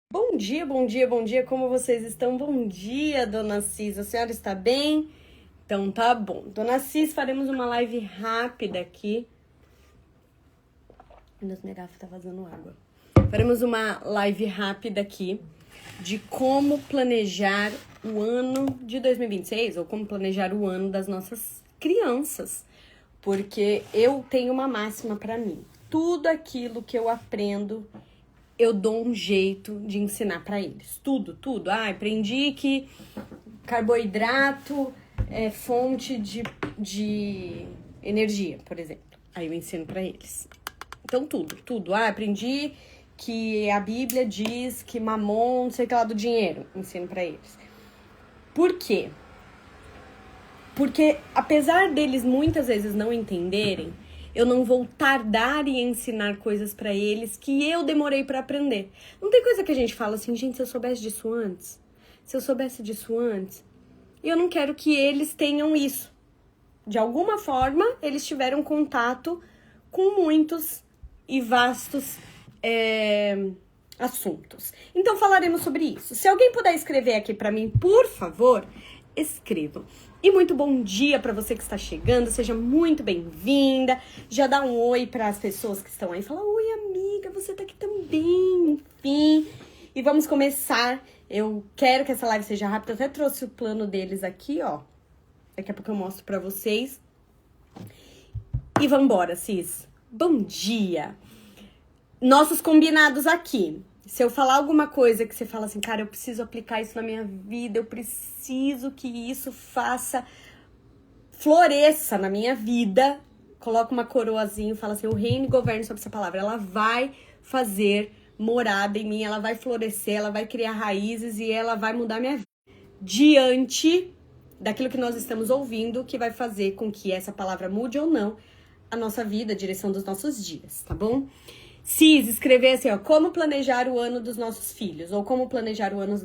Bom dia, bom dia, bom dia, como vocês estão? Bom dia, Dona Cis, a senhora está bem? Então tá bom. Dona Cis, faremos uma live rápida aqui. Meu Deus, minha garrafa tá vazando água. Faremos uma live rápida aqui de como planejar o ano de 2026, ou como planejar o ano das nossas crianças. Porque eu tenho uma máxima pra mim. Tudo aquilo que eu aprendo, eu dou um jeito de ensinar pra eles. Tudo. Aprendi que carboidrato é fonte de energia, por exemplo. Aí eu ensino pra eles. Então, tudo. Aprendi que a Bíblia diz que mamon, não sei o que lá do dinheiro. Ensino pra eles. Por quê? Porque, apesar deles muitas vezes não entenderem, eu não vou tardar em ensinar coisas pra eles que eu demorei pra aprender. Não tem coisa que a gente fala assim, gente, se eu soubesse disso antes, eu não quero que eles tenham isso. De alguma forma, eles tiveram contato com muitos e vastos assuntos. Então, falaremos sobre isso. Se alguém puder escrever aqui pra mim, por favor, escrevam. E muito bom dia para você que está chegando, seja muito bem-vinda. Já dá um oi para as pessoas que estão aí. Fala, oi amiga, você tá aqui também, enfim. E vamos começar. Eu quero que essa live seja rápida. Eu até trouxe o plano deles aqui, ó. Daqui a pouco eu mostro para vocês. E vambora, Cis. Bom dia. Nossos combinados aqui. Se eu falar alguma coisa que você fala assim, cara, eu preciso aplicar isso na minha vida, eu preciso que isso floresça na minha vida, coloca uma coroazinha e fala assim, o reino e governo sobre essa palavra. Ela vai fazer morada em mim, ela vai florescer, ela vai criar raízes e ela vai mudar minha vida. Diante daquilo que nós estamos ouvindo, que vai fazer com que essa palavra mude ou não a nossa vida, a direção dos nossos dias, tá bom? Cis, escrever assim, ó, como planejar o ano dos nossos filhos, ou como planejar o ano...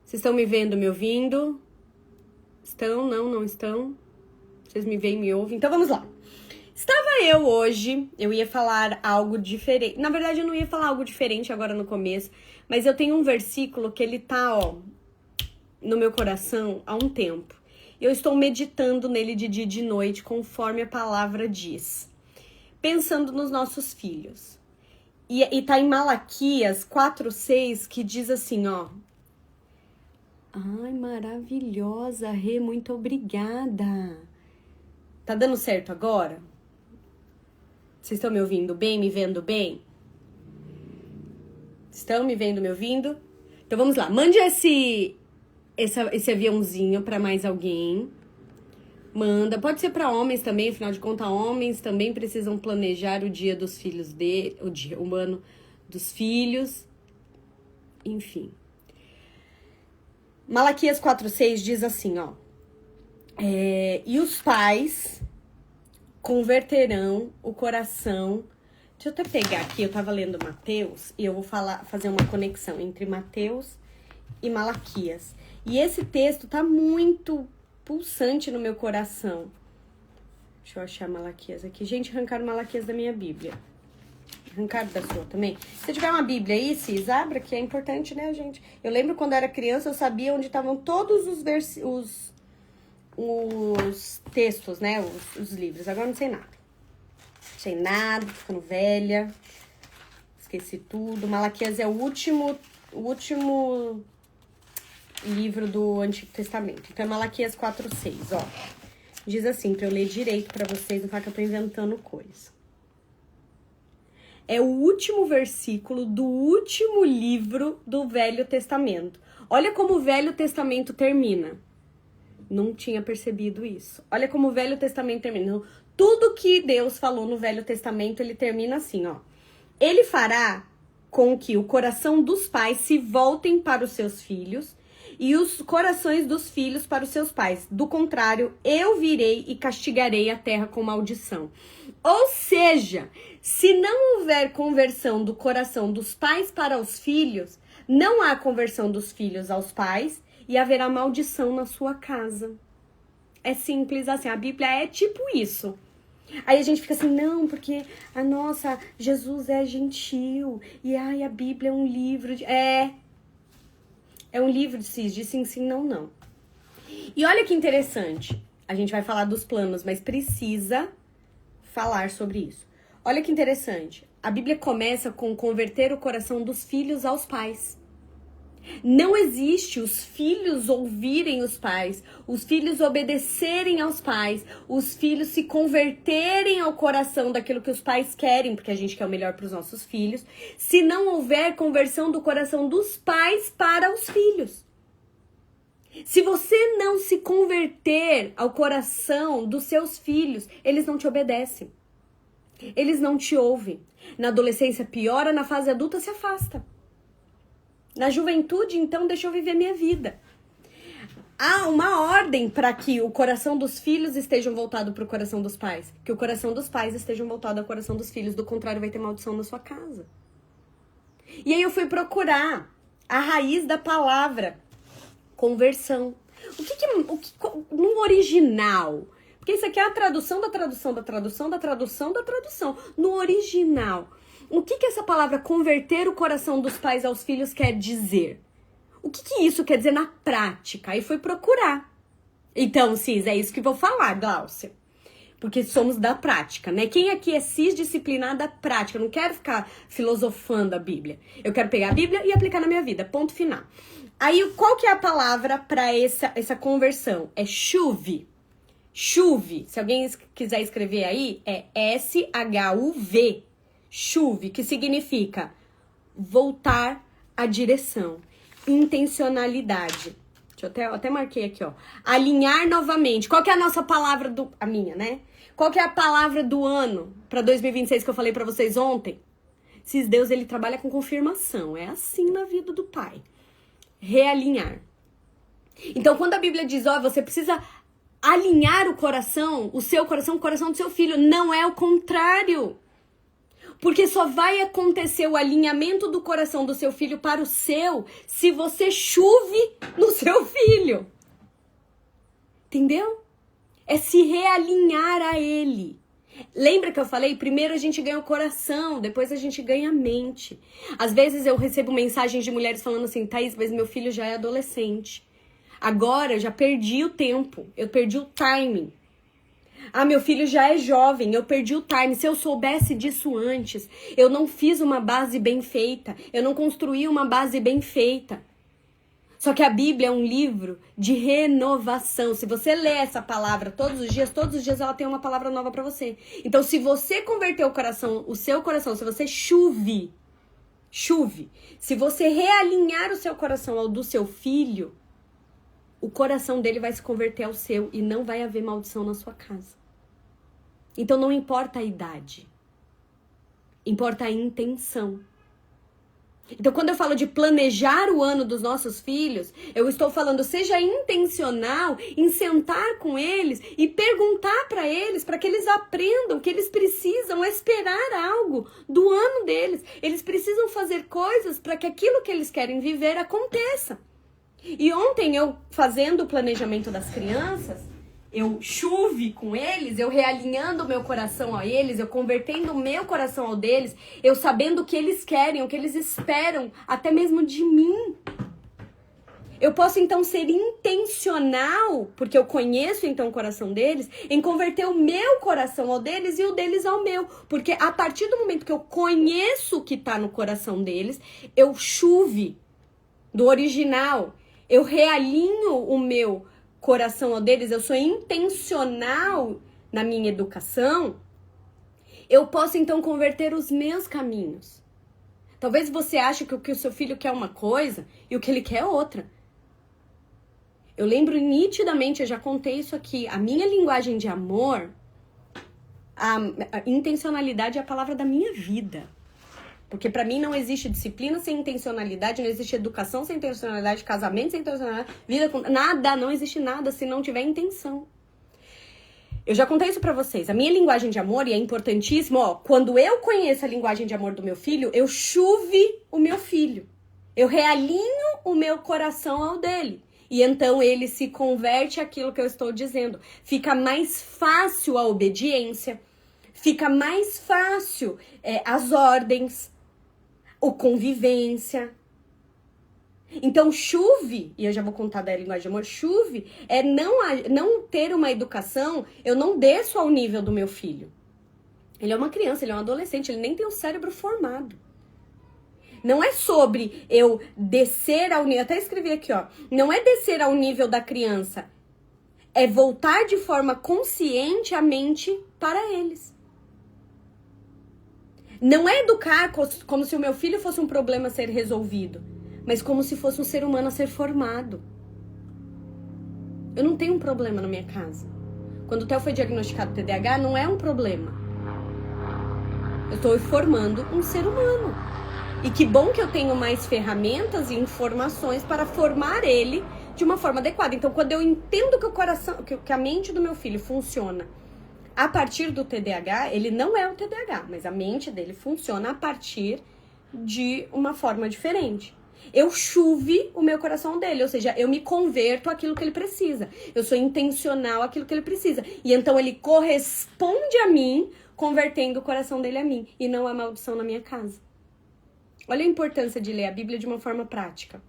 Vocês estão me vendo, me ouvindo? Estão? Não estão? Vocês me veem, me ouvem? Então vamos lá. Estava eu hoje, eu ia falar algo diferente. Na verdade, eu não ia falar algo diferente agora no começo, mas eu tenho um versículo que ele tá, ó, no meu coração há um tempo. Eu estou meditando nele de dia e de noite, conforme a palavra diz. Pensando nos nossos filhos. E tá em Malaquias 4:6, que diz assim, ó. Ai, maravilhosa, Rê, muito obrigada. Tá dando certo agora? Vocês estão me ouvindo bem, me vendo bem? Estão me vendo, me ouvindo? Então vamos lá, mande esse aviãozinho para mais alguém. Manda, pode ser para homens também, afinal de contas, homens também precisam planejar o dia dos filhos dele, o ano dos filhos, enfim. Malaquias 4:6 diz assim, ó. E os pais converterão o coração. Deixa eu até pegar aqui, eu tava lendo Mateus e eu vou fazer uma conexão entre Mateus e Malaquias. E esse texto tá muito pulsante no meu coração. Deixa eu achar Malaquias aqui. Gente, arrancaram Malaquias da minha Bíblia. Arrancaram da sua também. Se tiver uma Bíblia aí, Cis, abra, que é importante, né, gente? Eu lembro quando eu era criança, eu sabia onde estavam todos os textos, né, os livros. Agora não sei nada. Não sei nada, tô ficando velha. Esqueci tudo. Malaquias é o último livro do Antigo Testamento. Então, é Malaquias 4:6, ó. Diz assim, pra eu ler direito pra vocês, não falar que eu tô inventando coisa. É o último versículo do último livro do Velho Testamento. Olha como o Velho Testamento termina. Não tinha percebido isso. Olha como o Velho Testamento termina. Tudo que Deus falou no Velho Testamento, ele termina assim, ó. Ele fará com que o coração dos pais se voltem para os seus filhos e os corações dos filhos para os seus pais. Do contrário, eu virei e castigarei a terra com maldição. Ou seja, se não houver conversão do coração dos pais para os filhos, não há conversão dos filhos aos pais e haverá maldição na sua casa. É simples assim, a Bíblia é tipo isso. Aí a gente fica assim, não, porque Jesus é gentil. E a Bíblia é um livro de... É um livro de sim, sim, não, não. E olha que interessante. A gente vai falar dos planos, mas precisa falar sobre isso. Olha que interessante. A Bíblia começa com converter o coração dos filhos aos pais. Não existe os filhos ouvirem os pais, os filhos obedecerem aos pais, os filhos se converterem ao coração daquilo que os pais querem, porque a gente quer o melhor para os nossos filhos, se não houver conversão do coração dos pais para os filhos. Se você não se converter ao coração dos seus filhos, eles não te obedecem. Eles não te ouvem. Na adolescência piora, na fase adulta se afasta. Na juventude, então, deixa eu viver minha vida. Há uma ordem para que o coração dos filhos estejam voltado para o coração dos pais. Que o coração dos pais estejam voltado ao coração dos filhos. Do contrário, vai ter maldição na sua casa. E aí eu fui procurar a raiz da palavra conversão. O que no original? Porque isso aqui é a tradução da tradução da tradução da tradução da tradução. No original, o que essa palavra converter o coração dos pais aos filhos quer dizer? O que isso quer dizer na prática? Aí fui procurar. Então, Cis, é isso que vou falar, Gláucia. Porque somos da prática, né? Quem aqui é cisdisciplinada prática? Eu não quero ficar filosofando a Bíblia. Eu quero pegar a Bíblia e aplicar na minha vida. Ponto final. Aí, qual que é a palavra para essa conversão? É chuve. Chuve. Se alguém quiser escrever aí, é S-H-U-V. Chuve, que significa voltar à direção, intencionalidade. Deixa eu até marquei aqui, ó. Alinhar novamente. Qual que é a nossa palavra a minha, né? Qual que é a palavra do ano para 2026 que eu falei para vocês ontem? Deus, ele trabalha com confirmação. É assim na vida do pai. Realinhar. Então, quando a Bíblia diz, você precisa alinhar o coração, o seu coração, o coração do seu filho, não é o contrário. Porque só vai acontecer o alinhamento do coração do seu filho para o seu se você chuve no seu filho. Entendeu? É se realinhar a ele. Lembra que eu falei? Primeiro a gente ganha o coração, depois a gente ganha a mente. Às vezes eu recebo mensagens de mulheres falando assim, Thaís, mas meu filho já é adolescente. Agora eu já perdi o tempo, eu perdi o timing. Meu filho já é jovem, eu perdi o time. Se eu soubesse disso antes, eu não fiz uma base bem feita, eu não construí uma base bem feita. Só que a Bíblia é um livro de renovação. Se você lê essa palavra todos os dias ela tem uma palavra nova pra você. Então, se você converter o seu coração, se você chuve, se você realinhar o seu coração ao do seu filho, o coração dele vai se converter ao seu e não vai haver maldição na sua casa. Então não importa a idade, importa a intenção. Então quando eu falo de planejar o ano dos nossos filhos, eu estou falando, seja intencional em sentar com eles e perguntar para eles, para que eles aprendam que eles precisam esperar algo do ano deles. Eles precisam fazer coisas para que aquilo que eles querem viver aconteça. E ontem eu, fazendo o planejamento das crianças, eu chuve com eles, eu realinhando o meu coração a eles, eu convertendo o meu coração ao deles, eu sabendo o que eles querem, o que eles esperam, até mesmo de mim. Eu posso então ser intencional, porque eu conheço então o coração deles, em converter o meu coração ao deles e o deles ao meu. Porque a partir do momento que eu conheço o que está no coração deles, eu chuve do original, eu realinho o meu coração ao deles, eu sou intencional na minha educação, eu posso então converter os meus caminhos. Talvez você ache que o que o seu filho quer é uma coisa e o que ele quer é outra. Eu lembro nitidamente, eu já contei isso aqui, a minha linguagem de amor, a intencionalidade é a palavra da minha vida. Porque pra mim não existe disciplina sem intencionalidade, não existe educação sem intencionalidade, casamento sem intencionalidade, vida com... Nada, não existe nada se não tiver intenção. Eu já contei isso pra vocês. A minha linguagem de amor, e é importantíssimo, quando eu conheço a linguagem de amor do meu filho, eu chuve o meu filho. Eu realinho o meu coração ao dele. E então ele se converte àquilo que eu estou dizendo. Fica mais fácil a obediência. Fica mais fácil as ordens, a convivência. Então, chuve, e eu já vou contar da linguagem de amor, chuve é não ter uma educação, eu não desço ao nível do meu filho. Ele é uma criança, ele é um adolescente, ele nem tem o cérebro formado. Não é sobre eu descer ao nível, até escrevi aqui, ó, não é descer ao nível da criança, é voltar de forma consciente a mente para eles. Não é educar como se o meu filho fosse um problema a ser resolvido, mas como se fosse um ser humano a ser formado. Eu não tenho um problema na minha casa. Quando o Theo foi diagnosticado TDAH, não é um problema. Eu estou formando um ser humano. E que bom que eu tenho mais ferramentas e informações para formar ele de uma forma adequada. Então, quando eu entendo que o coração, que a mente do meu filho funciona a partir do TDAH, ele não é o TDAH, mas a mente dele funciona a partir de uma forma diferente. Eu chuve o meu coração dele, ou seja, eu me converto àquilo que ele precisa. Eu sou intencional àquilo que ele precisa. E então ele corresponde a mim, convertendo o coração dele a mim, e não a maldição na minha casa. Olha a importância de ler a Bíblia de uma forma prática.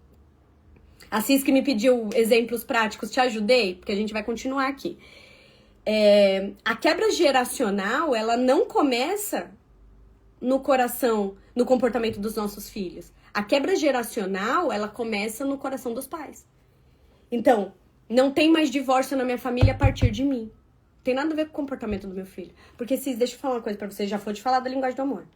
Assis que me pediu exemplos práticos, te ajudei? Porque a gente vai continuar aqui. A quebra geracional, ela não começa no coração, no comportamento dos nossos filhos. A quebra geracional, ela começa no coração dos pais. Então, não tem mais divórcio na minha família a partir de mim. Não tem nada a ver com o comportamento do meu filho. Porque, deixa eu falar uma coisa pra vocês, já foi de falar da linguagem do amor.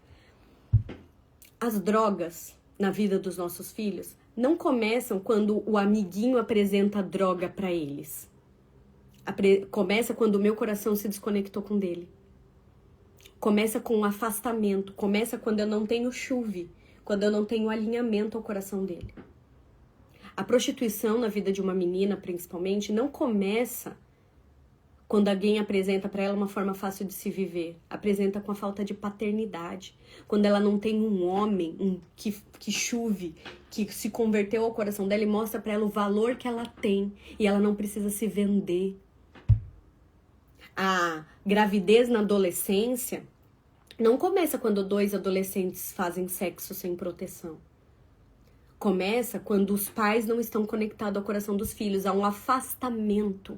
As drogas na vida dos nossos filhos não começam quando o amiguinho apresenta droga pra eles. Começa quando o meu coração se desconectou com dele. Começa com o afastamento. Começa quando eu não tenho chuve. Quando eu não tenho alinhamento ao coração dele. A prostituição na vida de uma menina, principalmente, não começa quando alguém apresenta para ela uma forma fácil de se viver. Apresenta com a falta de paternidade. Quando ela não tem um homem que chuve, que se converteu ao coração dela e mostra para ela o valor que ela tem. E ela não precisa se vender. A gravidez na adolescência não começa quando 2 adolescentes fazem sexo sem proteção. Começa quando os pais não estão conectados ao coração dos filhos. Há um afastamento.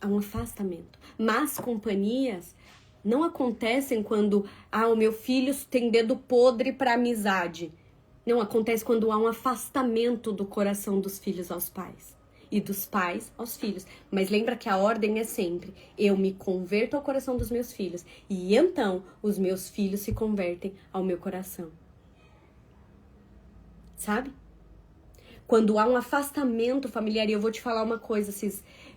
Há um afastamento. Más companhias não acontecem quando o meu filho tem dedo podre para amizade. Não, acontece quando há um afastamento do coração dos filhos aos pais. E dos pais aos filhos. Mas lembra que a ordem é sempre: eu me converto ao coração dos meus filhos. E então os meus filhos se convertem ao meu coração. Sabe? Quando há um afastamento familiar, e eu vou te falar uma coisa,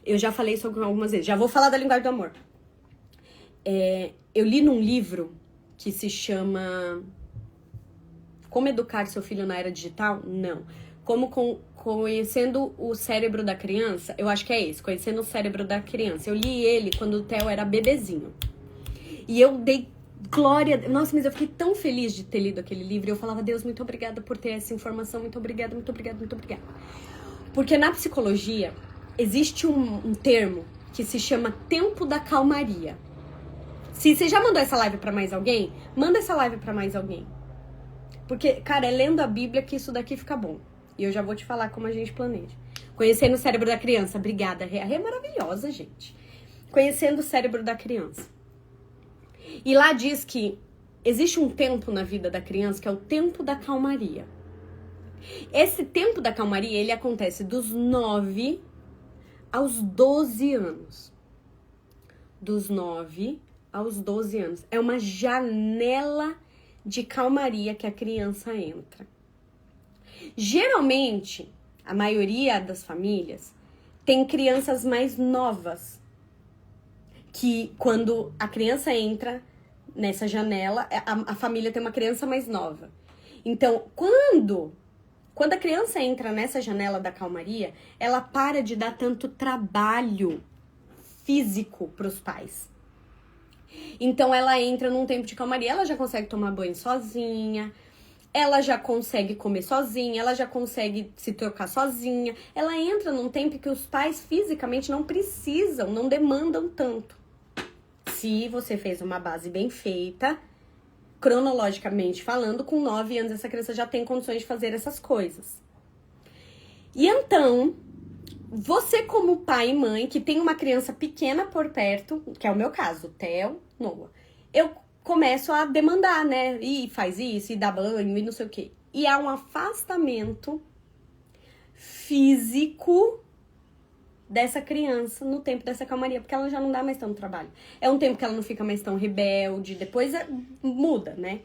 eu já falei isso algumas vezes, já vou falar da linguagem do amor. Eu li num livro que se chama Como Educar Seu Filho na Era Digital? Não. Conhecendo o cérebro da criança, eu acho que é esse, Conhecendo o Cérebro da Criança. Eu li ele quando o Theo era bebezinho. E eu dei glória... Nossa, mas eu fiquei tão feliz de ter lido aquele livro. E eu falava: Deus, muito obrigada por ter essa informação. Muito obrigada, muito obrigada, muito obrigada. Porque na psicologia existe um termo que se chama tempo da calmaria. Se você já mandou essa live pra mais alguém, manda essa live pra mais alguém. Porque, cara, é lendo a Bíblia que isso daqui fica bom. E eu já vou te falar como a gente planeja. Conhecendo o Cérebro da Criança. Obrigada, Rê. A Rê é maravilhosa, gente. Conhecendo o Cérebro da Criança. E lá diz que existe um tempo na vida da criança que é o tempo da calmaria. Esse tempo da calmaria, ele acontece dos 9 aos 12 anos. Dos 9 aos 12 anos. É uma janela de calmaria que a criança entra. Geralmente, a maioria das famílias tem crianças mais novas, que quando a criança entra nessa janela, a família tem uma criança mais nova. Então, quando a criança entra nessa janela da calmaria, ela para de dar tanto trabalho físico para os pais. Então, ela entra num tempo de calmaria, ela já consegue tomar banho sozinha, ela já consegue comer sozinha, ela já consegue se trocar sozinha. Ela entra num tempo que os pais fisicamente não precisam, não demandam tanto. se você fez uma base bem feita, cronologicamente falando, com 9 anos essa criança já tem condições de fazer essas coisas. E então, você como pai e mãe, que tem uma criança pequena por perto, que é o meu caso, Theo, Noah, eu começo a demandar, né? E faz isso, e dá banho, e não sei o quê. E há um afastamento físico dessa criança no tempo dessa calmaria, porque ela já não dá mais tanto trabalho. É um tempo que ela não fica mais tão rebelde, depois muda, né?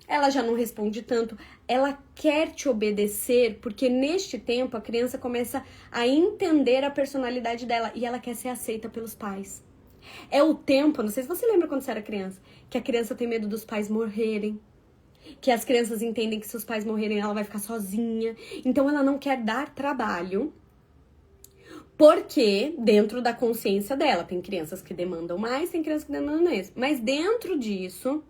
Ela já não responde tanto, ela quer te obedecer, porque neste tempo a criança começa a entender a personalidade dela e ela quer ser aceita pelos pais. É o tempo, não sei se você lembra quando você era criança, que a criança tem medo dos pais morrerem, que as crianças entendem que se os pais morrerem ela vai ficar sozinha, então ela não quer dar trabalho, porque dentro da consciência dela, tem crianças que demandam mais, tem crianças que demandam menos, mas dentro disso,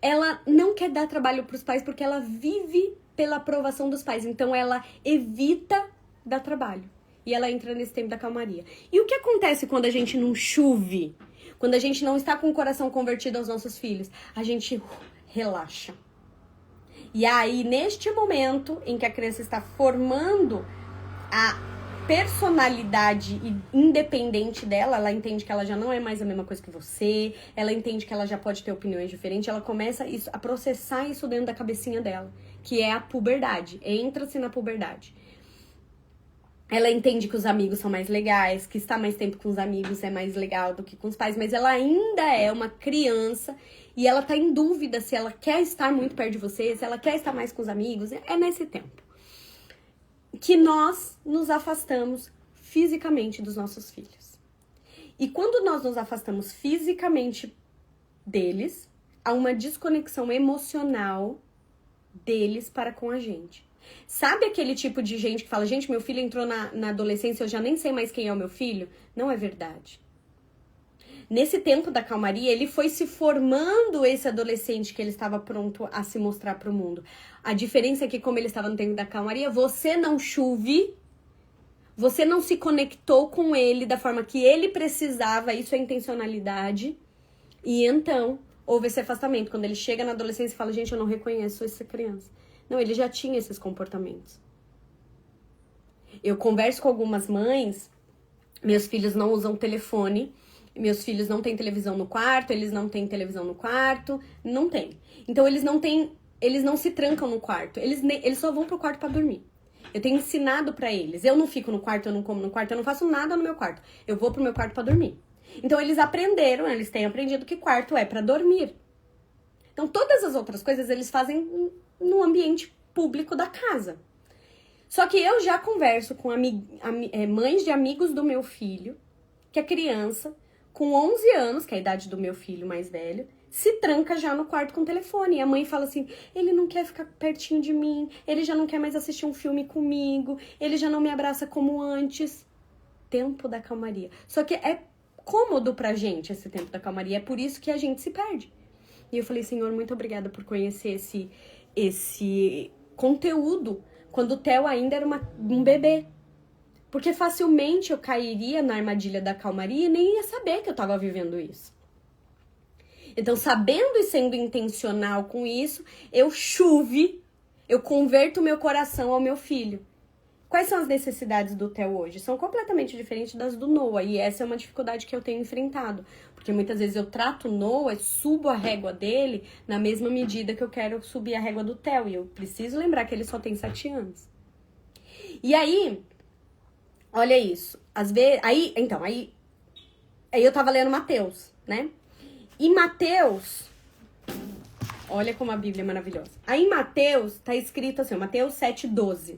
ela não quer dar trabalho para os pais porque ela vive pela aprovação dos pais, então ela evita dar trabalho. E ela entra nesse tempo da calmaria. E o que acontece quando a gente não chuve? Quando a gente não está com o coração convertido aos nossos filhos? A gente relaxa. E aí, neste momento em que a criança está formando a personalidade independente dela, ela entende que ela já não é mais a mesma coisa que você, ela entende que ela já pode ter opiniões diferentes, ela começa a processar isso dentro da cabecinha dela, que é a puberdade. Entra-se na puberdade. Ela entende que os amigos são mais legais, que estar mais tempo com os amigos é mais legal do que com os pais, mas ela ainda é uma criança e ela tá em dúvida se ela quer estar muito perto de você, se ela quer estar mais com os amigos. É nesse tempo que nós nos afastamos fisicamente dos nossos filhos. E quando nós nos afastamos fisicamente deles, há uma desconexão emocional deles para com a gente. Sabe aquele tipo de gente que fala, gente, meu filho entrou na adolescência, eu já nem sei mais quem é o meu filho? Não é verdade. Nesse tempo da calmaria, ele foi se formando esse adolescente que ele estava pronto a se mostrar para o mundo. A diferença é que, como ele estava no tempo da calmaria, você não chuve, você não se conectou com ele da forma que ele precisava, isso é intencionalidade. E então, houve esse afastamento. Quando ele chega na adolescência e fala, gente, eu não reconheço essa criança. Não, ele já tinha esses comportamentos. Eu converso com algumas mães, meus filhos não usam telefone, meus filhos não têm televisão no quarto, eles não têm televisão no quarto, não tem. Então eles não se trancam no quarto, eles só vão pro quarto pra dormir. Eu tenho ensinado pra eles, eu não fico no quarto, eu não como no quarto, eu não faço nada no meu quarto, eu vou pro meu quarto pra dormir. Então eles têm aprendido que quarto é pra dormir. Então todas as outras coisas eles fazem no ambiente público da casa. Só que eu já converso com mães de amigos do meu filho, que a criança, com 11 anos, que é a idade do meu filho mais velho, se tranca já no quarto com o telefone. E a mãe fala assim, ele não quer ficar pertinho de mim, ele já não quer mais assistir um filme comigo, ele já não me abraça como antes. Tempo da calmaria. Só que é cômodo pra gente esse tempo da calmaria, é por isso que a gente se perde. E eu falei, Senhor, muito obrigada por conhecer esse conteúdo, quando o Theo ainda era um bebê. Porque facilmente eu cairia na armadilha da calmaria e nem ia saber que eu tava vivendo isso. Então, sabendo e sendo intencional com isso, eu converto o meu coração ao meu filho. Quais são as necessidades do Theo hoje? São completamente diferentes das do Noah, e essa é uma dificuldade que eu tenho enfrentado. Porque muitas vezes eu trato o Noah, subo a régua dele na mesma medida que eu quero subir a régua do Theo, e eu preciso lembrar que ele só tem 7 anos. E aí, olha isso, às vezes, aí eu tava lendo Mateus, né? E Mateus, olha como a Bíblia é maravilhosa. Aí em Mateus tá escrito assim, Mateus 7,12.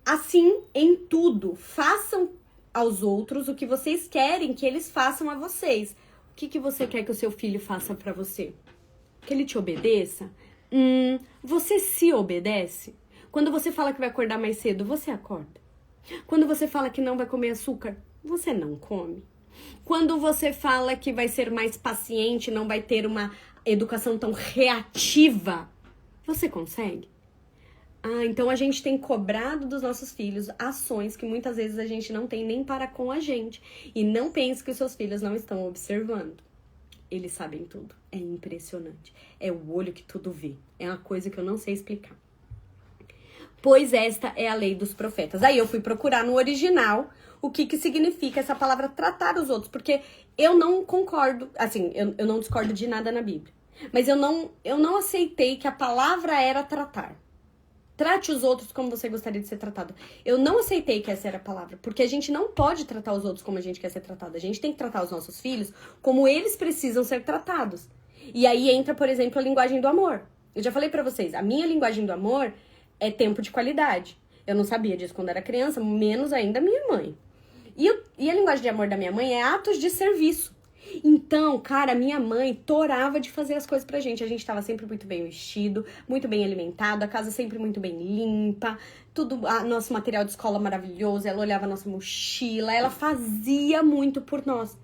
Assim, em tudo, façam aos outros o que vocês querem que eles façam a vocês. O que você quer que o seu filho faça pra você? Que ele te obedeça? Você se obedece? Quando você fala que vai acordar mais cedo, você acorda? Quando você fala que não vai comer açúcar, você não come? Quando você fala que vai ser mais paciente, não vai ter uma educação tão reativa, você consegue? Ah, então a gente tem cobrado dos nossos filhos ações que muitas vezes a gente não tem nem para com a gente. E não pense que os seus filhos não estão observando. Eles sabem tudo. É impressionante. É o olho que tudo vê. É uma coisa que eu não sei explicar. Pois esta é a lei dos profetas. Aí eu fui procurar no original o que significa essa palavra tratar os outros. Porque eu não concordo, assim, eu não discordo de nada na Bíblia. Mas eu não aceitei que a palavra era tratar. Trate os outros como você gostaria de ser tratado. Eu não aceitei que essa era a palavra, porque a gente não pode tratar os outros como a gente quer ser tratado. A gente tem que tratar os nossos filhos como eles precisam ser tratados. E aí entra, por exemplo, a linguagem do amor. Eu já falei pra vocês, a minha linguagem do amor é tempo de qualidade. Eu não sabia disso quando era criança, menos ainda a minha mãe. E a linguagem de amor da minha mãe é atos de serviço. Então, cara, minha mãe torava de fazer as coisas pra gente. A gente tava sempre muito bem vestido, muito bem alimentado, a casa sempre muito bem limpa, tudo, nosso material de escola maravilhoso, ela olhava a nossa mochila, ela fazia muito por nós.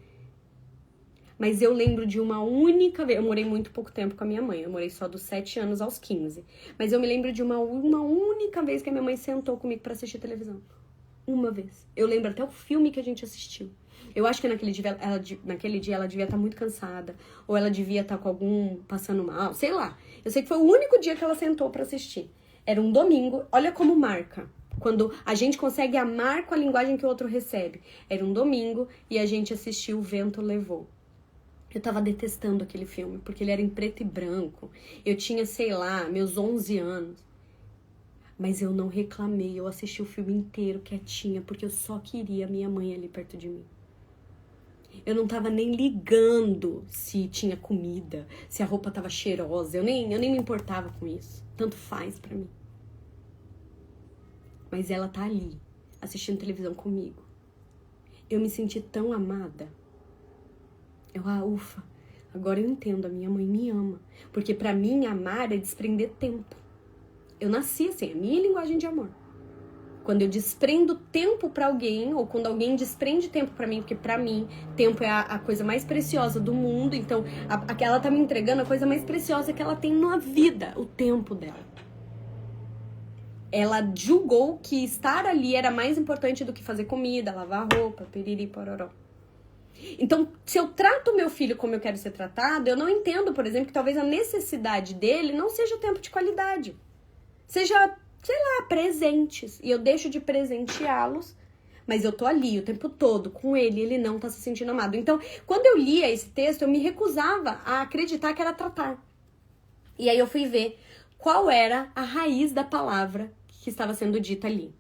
Mas eu lembro de uma única vez, eu morei muito pouco tempo com a minha mãe, eu morei só dos 7 anos aos 15. Mas eu me lembro de uma única vez que a minha mãe sentou comigo pra assistir televisão. Uma vez. Eu lembro até o filme que a gente assistiu. Eu acho que naquele dia ela devia estar muito cansada. Ou ela devia estar com algum passando mal. Sei lá. Eu sei que foi o único dia que ela sentou pra assistir. Era um domingo. Olha como marca. Quando a gente consegue amar com a linguagem que o outro recebe. Era um domingo e a gente assistiu O Vento Levou. Eu tava detestando aquele filme. Porque ele era em preto e branco. Eu tinha, sei lá, meus 11 anos. Mas eu não reclamei. Eu assisti o filme inteiro quietinha. Porque eu só queria minha mãe ali perto de mim. Eu não tava nem ligando se tinha comida, se a roupa tava cheirosa. Eu nem me importava com isso. Tanto faz pra mim. Mas ela tá ali, assistindo televisão comigo. Eu me senti tão amada. Ufa, agora eu entendo, a minha mãe me ama. Porque pra mim, amar é desprender tempo. Eu nasci assim, a minha linguagem de amor. Quando eu desprendo tempo pra alguém, ou quando alguém desprende tempo pra mim, porque pra mim, tempo é a coisa mais preciosa do mundo, então ela tá me entregando a coisa mais preciosa que ela tem na vida, o tempo dela. Ela julgou que estar ali era mais importante do que fazer comida, lavar roupa, piriri, pororó. Então, se eu trato o meu filho como eu quero ser tratado, eu não entendo, por exemplo, que talvez a necessidade dele não seja tempo de qualidade. Seja, sei lá, presentes. E eu deixo de presenteá-los, mas eu tô ali o tempo todo com ele e ele não tá se sentindo amado. Então, quando eu lia esse texto, eu me recusava a acreditar que era tratar. E aí eu fui ver qual era a raiz da palavra que estava sendo dita ali.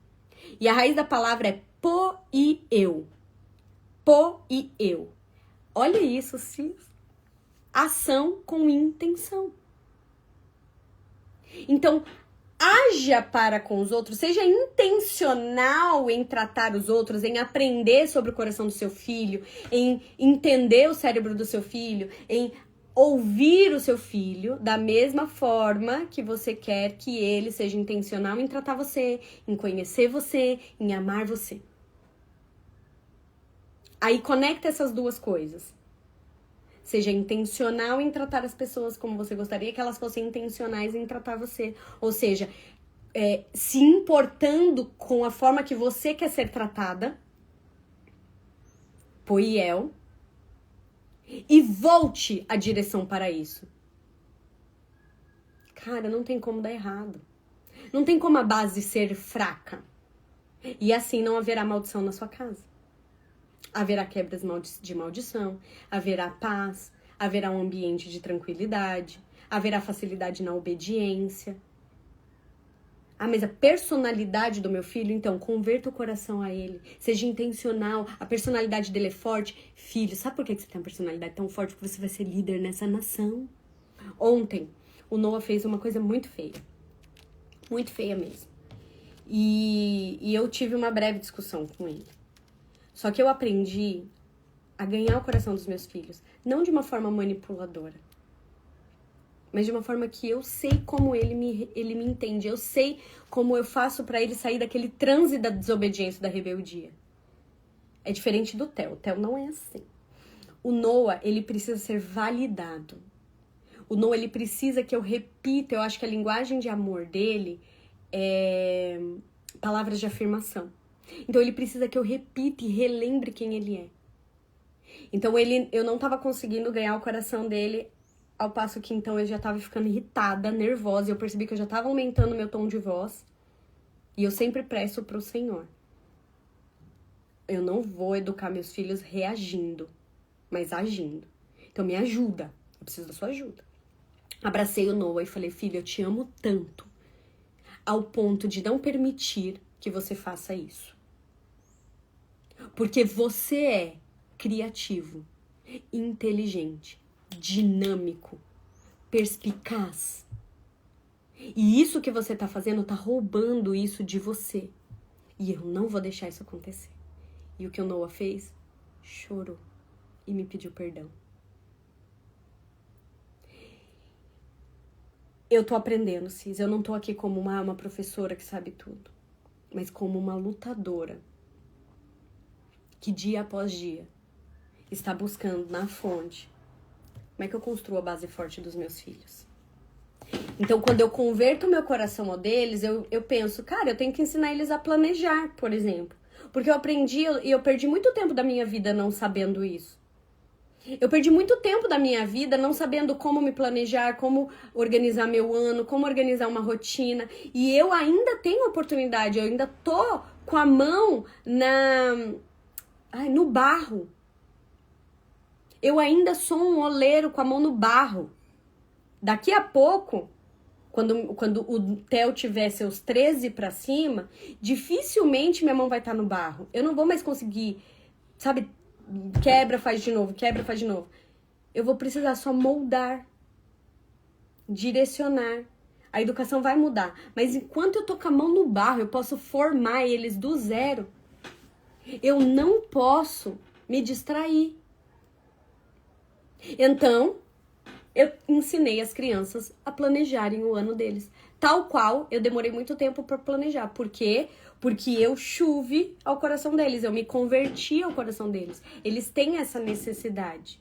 E a raiz da palavra é poieu. Poieu. Olha isso, cis. Ação com intenção. Então, haja para com os outros, seja intencional em tratar os outros, em aprender sobre o coração do seu filho, em entender o cérebro do seu filho, em ouvir o seu filho da mesma forma que você quer que ele seja intencional em tratar você, em conhecer você, em amar você. Aí conecta essas duas coisas. Seja intencional em tratar as pessoas como você gostaria que elas fossem intencionais em tratar você. Ou seja, se importando com a forma que você quer ser tratada. Poiel. E volte a direção para isso. Cara, não tem como dar errado. Não tem como a base ser fraca. E assim não haverá maldição na sua casa. Haverá quebras de maldição, haverá paz, haverá um ambiente de tranquilidade, haverá facilidade na obediência. Ah, mas a personalidade do meu filho, então, converta o coração a ele. Seja intencional, a personalidade dele é forte. Filho, sabe por que você tem uma personalidade tão forte? Porque você vai ser líder nessa nação. Ontem, o Noah fez uma coisa muito feia. Muito feia mesmo. E eu tive uma breve discussão com ele. Só que eu aprendi a ganhar o coração dos meus filhos. Não de uma forma manipuladora. Mas de uma forma que eu sei como ele me entende. Eu sei como eu faço pra ele sair daquele transe da desobediência, da rebeldia. É diferente do Theo. O Theo não é assim. O Noah, ele precisa ser validado. O Noah, ele precisa que eu repita. Eu acho que a linguagem de amor dele palavras de afirmação. Então ele precisa que eu repita e relembre quem ele é. Então eu não tava conseguindo ganhar o coração dele, ao passo que então eu já tava ficando irritada, nervosa, e eu percebi que eu já tava aumentando meu tom de voz. E eu sempre peço pro Senhor: eu não vou educar meus filhos reagindo, mas agindo. Então me ajuda, eu preciso da sua ajuda. Abracei o Noah e falei: filho, eu te amo tanto, ao ponto de não permitir que você faça isso. Porque você é criativo, inteligente, dinâmico, perspicaz. E isso que você tá fazendo tá roubando isso de você. E eu não vou deixar isso acontecer. E o que o Noah fez? Chorou e me pediu perdão. Eu tô aprendendo, Cis. Eu não tô aqui como uma professora que sabe tudo, mas como uma lutadora que dia após dia está buscando na fonte como é que eu construo a base forte dos meus filhos. Então, quando eu converto o meu coração ao deles, eu penso, cara, eu tenho que ensinar eles a planejar, por exemplo. Porque eu aprendi e eu perdi muito tempo da minha vida não sabendo isso. Eu perdi muito tempo da minha vida não sabendo como me planejar, como organizar meu ano, como organizar uma rotina. E eu ainda tenho oportunidade, eu ainda tô com a mão no barro. Eu ainda sou um oleiro com a mão no barro. Daqui a pouco, quando o Theo tiver seus 13 pra cima, dificilmente minha mão vai estar no barro. Eu não vou mais conseguir, sabe, quebra, faz de novo, quebra, faz de novo. Eu vou precisar só moldar, direcionar. A educação vai mudar. Mas enquanto eu tô com a mão no barro, eu posso formar eles do zero. Eu não posso me distrair. Então, eu ensinei as crianças a planejarem o ano deles. Tal qual eu demorei muito tempo para planejar. Por quê? Porque eu chuve ao coração deles. Eu me converti ao coração deles. Eles têm essa necessidade.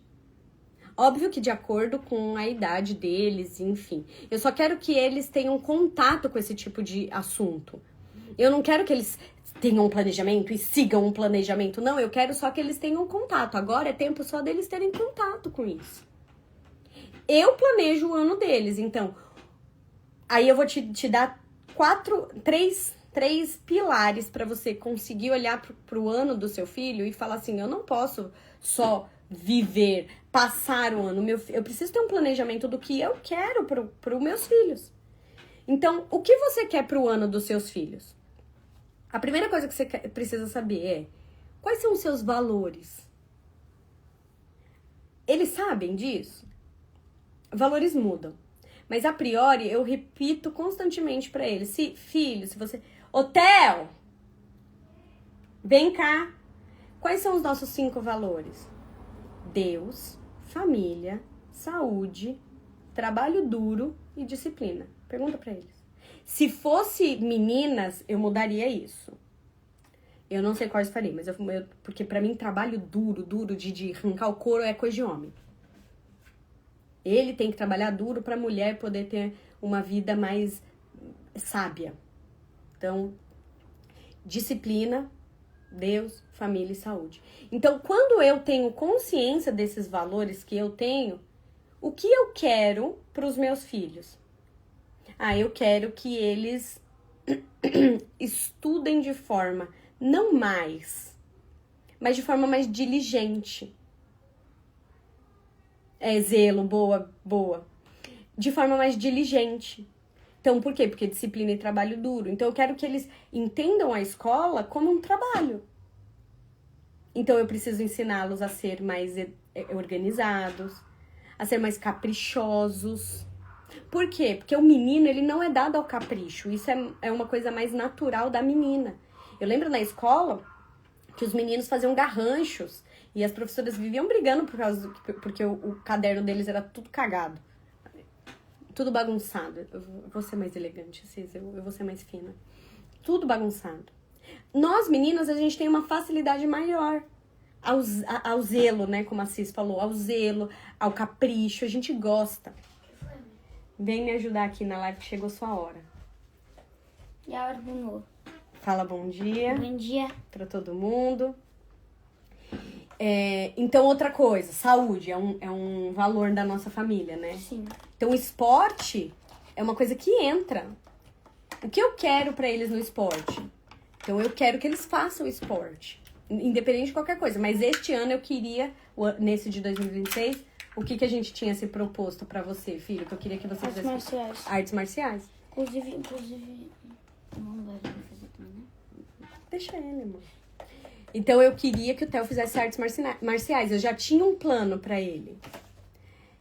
Óbvio que de acordo com a idade deles, enfim. Eu só quero que eles tenham contato com esse tipo de assunto. Eu não quero que eles tenham um planejamento e sigam um planejamento. Não, eu quero só que eles tenham contato. Agora é tempo só deles terem contato com isso. Eu planejo o ano deles, então. Aí eu vou te dar três pilares para você conseguir olhar pro ano do seu filho e falar assim: eu não posso só viver, passar o ano. Eu preciso ter um planejamento do que eu quero pro meus filhos. Então, o que você quer pro ano dos seus filhos? A primeira coisa que você precisa saber é: quais são os seus valores? Eles sabem disso? Valores mudam. Mas a priori, eu repito constantemente pra eles: filho, se você... Ô, Theo! Vem cá! Quais são os nossos 5 valores? Deus, família, saúde, trabalho duro e disciplina. Pergunta pra eles. Se fosse meninas, eu mudaria isso. Eu não sei quais faria, mas porque pra mim trabalho duro de arrancar o couro é coisa de homem. Ele tem que trabalhar duro pra mulher poder ter uma vida mais sábia. Então, disciplina, Deus, família e saúde. Então, quando eu tenho consciência desses valores que eu tenho, o que eu quero pros meus filhos? Eu quero que eles estudem de forma, não mais, mas de forma mais diligente. Zelo, boa. De forma mais diligente. Então, por quê? Porque disciplina e trabalho duro. Então, eu quero que eles entendam a escola como um trabalho. Então, eu preciso ensiná-los a ser mais organizados, a ser mais caprichosos. Por quê? Porque o menino, ele não é dado ao capricho. Isso é uma coisa mais natural da menina. Eu lembro na escola que os meninos faziam garranchos e as professoras viviam brigando porque o caderno deles era tudo cagado. Tudo bagunçado. Eu vou ser mais elegante, Cis, eu vou ser mais fina. Tudo bagunçado. Nós, meninas, a gente tem uma facilidade maior ao zelo, né? Como a Cis falou, ao zelo, ao capricho. A gente gosta. Vem me ajudar aqui na live que chegou sua hora. E a hora do novo. Fala bom dia. Bom dia. Pra todo mundo. Então, outra coisa, saúde é um valor da nossa família, né? Sim. Então, o esporte é uma coisa que entra. O que eu quero pra eles no esporte? Então, eu quero que eles façam esporte, independente de qualquer coisa. Mas este ano eu queria, nesse de 2026, o que a gente tinha se proposto pra você, filho? Que eu queria que você Artes fizesse marciais. artes marciais. Inclusive... Não vai fazer também, né? Deixa ele, amor. Então, eu queria que o Theo fizesse artes marciais. Eu já tinha um plano pra ele.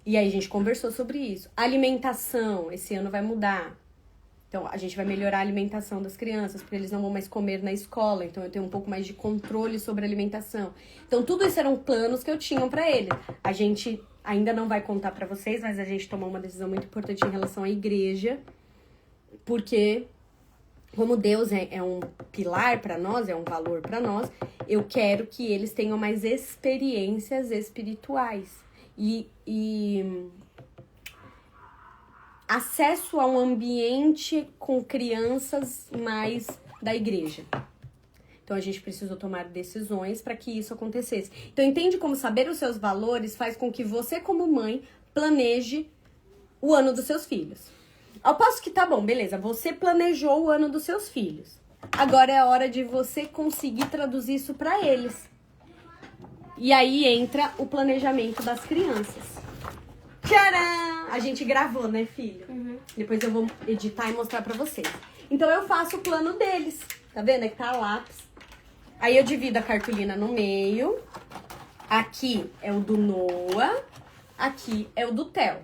E aí, a gente conversou sobre isso. Alimentação, esse ano vai mudar. Então, a gente vai melhorar a alimentação das crianças, porque eles não vão mais comer na escola. Então, eu tenho um pouco mais de controle sobre a alimentação. Então, tudo isso eram planos que eu tinha pra ele. A gente ainda não vai contar pra vocês, mas a gente tomou uma decisão muito importante em relação à igreja. Porque... como Deus é um pilar pra nós, é um valor pra nós, eu quero que eles tenham mais experiências espirituais. E acesso a um ambiente com crianças mais da igreja. Então, a gente precisou tomar decisões para que isso acontecesse. Então, entende como saber os seus valores faz com que você, como mãe, planeje o ano dos seus filhos. Ao passo que tá bom, beleza, você planejou o ano dos seus filhos. Agora é a hora de você conseguir traduzir isso pra eles. E aí entra o planejamento das crianças. Tcharam! A gente gravou, né, filho? Uhum. Depois eu vou editar e mostrar pra vocês. Então eu faço o plano deles. Tá vendo? Aqui tá lápis. Aí eu divido a cartolina no meio. Aqui é o do Noah. Aqui é o do Theo.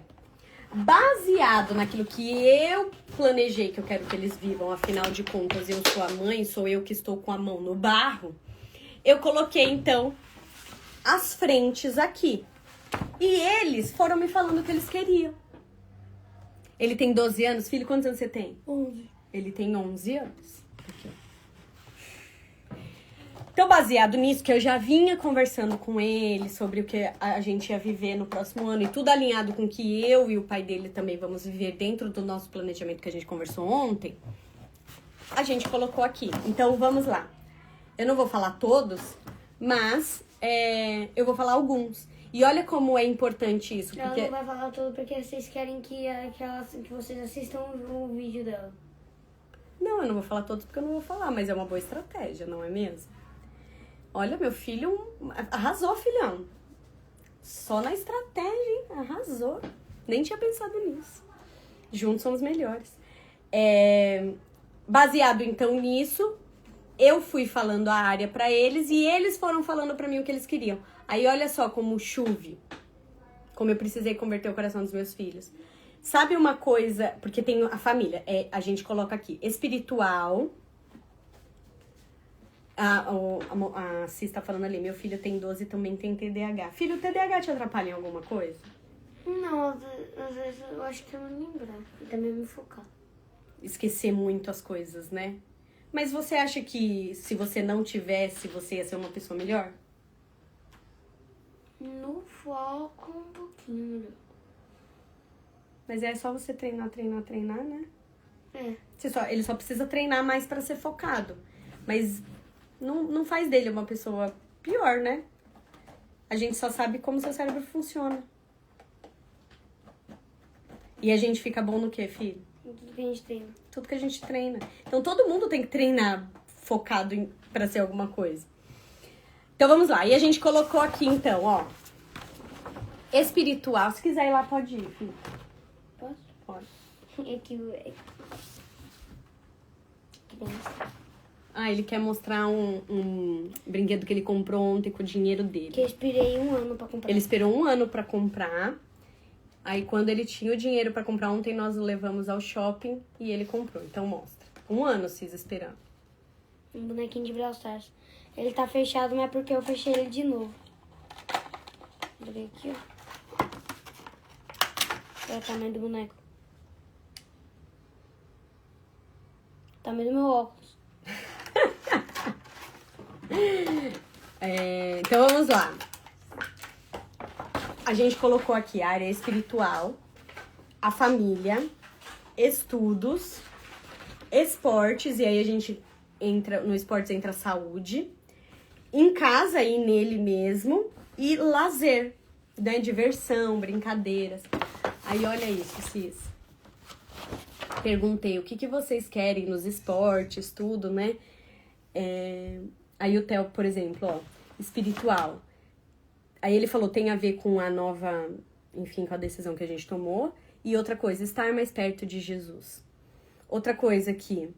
Baseado naquilo que eu planejei, que eu quero que eles vivam, afinal de contas, eu sou a mãe, sou eu que estou com a mão no barro, eu coloquei, então, as frentes aqui. E eles foram me falando o que eles queriam. Ele tem 12 anos. Filho, quantos anos você tem? 11. Ele tem 11 anos. Aqui, ó. Então, baseado nisso, que eu já vinha conversando com ele sobre o que a gente ia viver no próximo ano e tudo alinhado com o que eu e o pai dele também vamos viver dentro do nosso planejamento que a gente conversou ontem, a gente colocou aqui. Então, vamos lá. Eu não vou falar todos, mas eu vou falar alguns. E olha como é importante isso. Ela Porque... não vai falar tudo porque vocês querem que vocês assistam o vídeo dela. Não, eu não vou falar todos porque eu não vou falar, mas é uma boa estratégia, não é mesmo? Olha, meu filho arrasou, filhão. Só na estratégia, hein? Arrasou. Nem tinha pensado nisso. Juntos somos melhores. Baseado, então, nisso, eu fui falando a área pra eles e eles foram falando pra mim o que eles queriam. Aí, olha só como chuve. Como eu precisei converter o coração dos meus filhos. Sabe uma coisa... Porque tem a família. A gente coloca aqui. Espiritual... A Cis tá falando ali, meu filho tem 12 e também tem TDAH. Filho, o TDAH te atrapalha em alguma coisa? Não, às vezes eu acho que eu não lembrar. E também me focar. Esquecer muito as coisas, né? Mas você acha que se você não tivesse, você ia ser uma pessoa melhor? No foco um pouquinho melhor. Mas é só você treinar, né? Ele só precisa treinar mais pra ser focado. Mas... Não faz dele uma pessoa pior, né? A gente só sabe como seu cérebro funciona. E a gente fica bom no quê, filho? Tudo que a gente treina. Tudo que a gente treina. Então, todo mundo tem que treinar focado pra ser alguma coisa. Então, vamos lá. E a gente colocou aqui, então, ó. Espiritual. Se quiser ir lá, pode ir, filho. Posso? Pode. É que ele quer mostrar um brinquedo que ele comprou ontem com o dinheiro dele. Que eu esperei 1 ano pra comprar. Ele esperou 1 ano pra comprar. Aí, quando ele tinha o dinheiro pra comprar ontem, nós o levamos ao shopping e ele comprou. Então, mostra. 1 ano, Cis, esperando. Um bonequinho de Brawl Stars. Ele tá fechado, mas é porque eu fechei ele de novo. Vou ver aqui, ó. Olha o tamanho do boneco. O tamanho do meu óculos. Então vamos lá. A gente colocou aqui a área espiritual, a família, estudos, esportes, e aí a gente entra, no esportes entra saúde, em casa e nele mesmo, e lazer, né? Diversão, brincadeiras. Aí olha isso, Cis. Perguntei o que vocês querem nos esportes, tudo, né? Aí o Theo, por exemplo, ó, espiritual. Aí ele falou, tem a ver com a nova, enfim, com a decisão que a gente tomou. E outra coisa, estar mais perto de Jesus. Outra coisa aqui,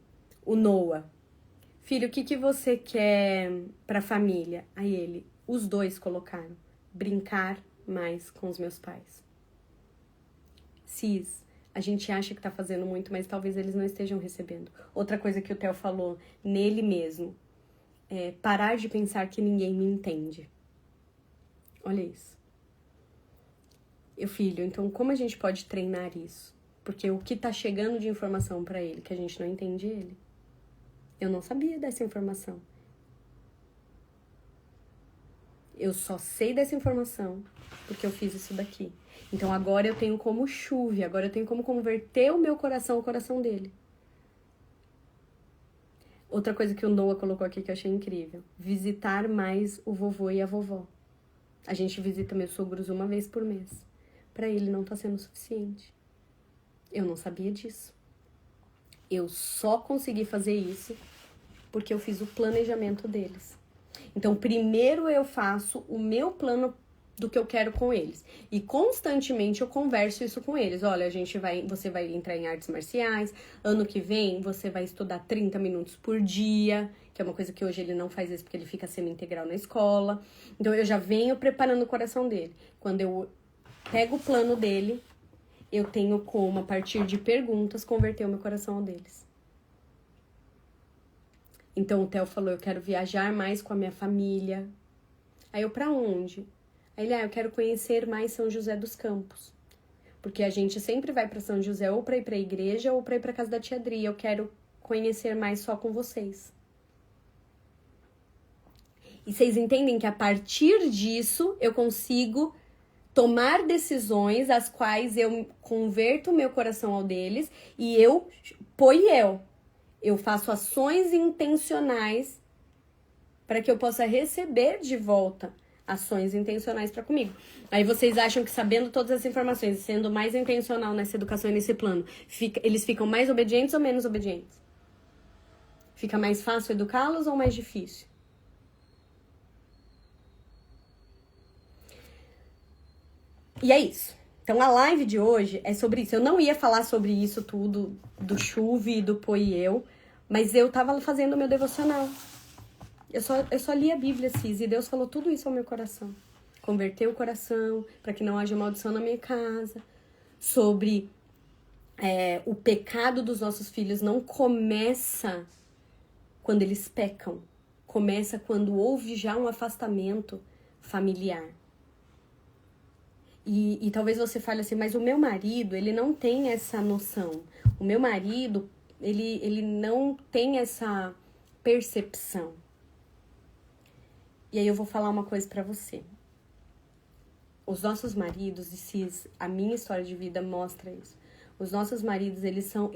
o Noah. Filho, o que você quer pra família? Aí ele, os dois colocaram, brincar mais com os meus pais. Cis, a gente acha que tá fazendo muito, mas talvez eles não estejam recebendo. Outra coisa que o Theo falou, nele mesmo, parar de pensar que ninguém me entende. Olha isso. Filho, então como a gente pode treinar isso? Porque o que tá chegando de informação pra ele, que a gente não entende ele. Eu não sabia dessa informação. Eu só sei dessa informação porque eu fiz isso daqui. Então agora eu tenho como chuve, agora eu tenho como converter o meu coração ao coração dele. Outra coisa que o Noah colocou aqui que eu achei incrível. Visitar mais o vovô e a vovó. A gente visita meus sogros uma vez por mês. Pra ele não tá sendo suficiente. Eu não sabia disso. Eu só consegui fazer isso porque eu fiz o planejamento deles. Então, primeiro eu faço o meu plano do que eu quero com eles. E constantemente eu converso isso com eles. Olha, você vai entrar em artes marciais. Ano que vem você vai estudar 30 minutos por dia. Que é uma coisa que hoje ele não faz isso porque ele fica semi-integral na escola. Então, eu já venho preparando o coração dele. Quando eu pego o plano dele, eu tenho como, a partir de perguntas, converter o meu coração ao deles. Então o Theo falou, eu quero viajar mais com a minha família. Aí eu, pra onde? Aí ele, eu quero conhecer mais São José dos Campos. Porque a gente sempre vai pra São José ou pra ir pra igreja ou pra ir pra casa da tia Dri. Eu quero conhecer mais só com vocês. E vocês entendem que a partir disso eu consigo tomar decisões as quais eu converto o meu coração ao deles e eu faço ações intencionais para que eu possa receber de volta ações intencionais para comigo. Aí vocês acham que sabendo todas as informações, sendo mais intencional nessa educação e nesse plano, eles ficam mais obedientes ou menos obedientes? Fica mais fácil educá-los ou mais difícil? E é isso. Então a live de hoje é sobre isso. Eu não ia falar sobre isso tudo, do Chuve e do Pô e eu, mas eu tava fazendo o meu devocional. Eu só li a Bíblia, Cis, e Deus falou tudo isso ao meu coração. Converteu o coração, para que não haja maldição na minha casa. Sobre o pecado dos nossos filhos não começa quando eles pecam. Começa quando houve já um afastamento familiar. E talvez você fale assim, mas o meu marido, ele não tem essa noção. O meu marido, ele não tem essa percepção. E aí eu vou falar uma coisa pra você. Os nossos maridos, e Cis, a minha história de vida mostra isso. Os nossos maridos, eles são,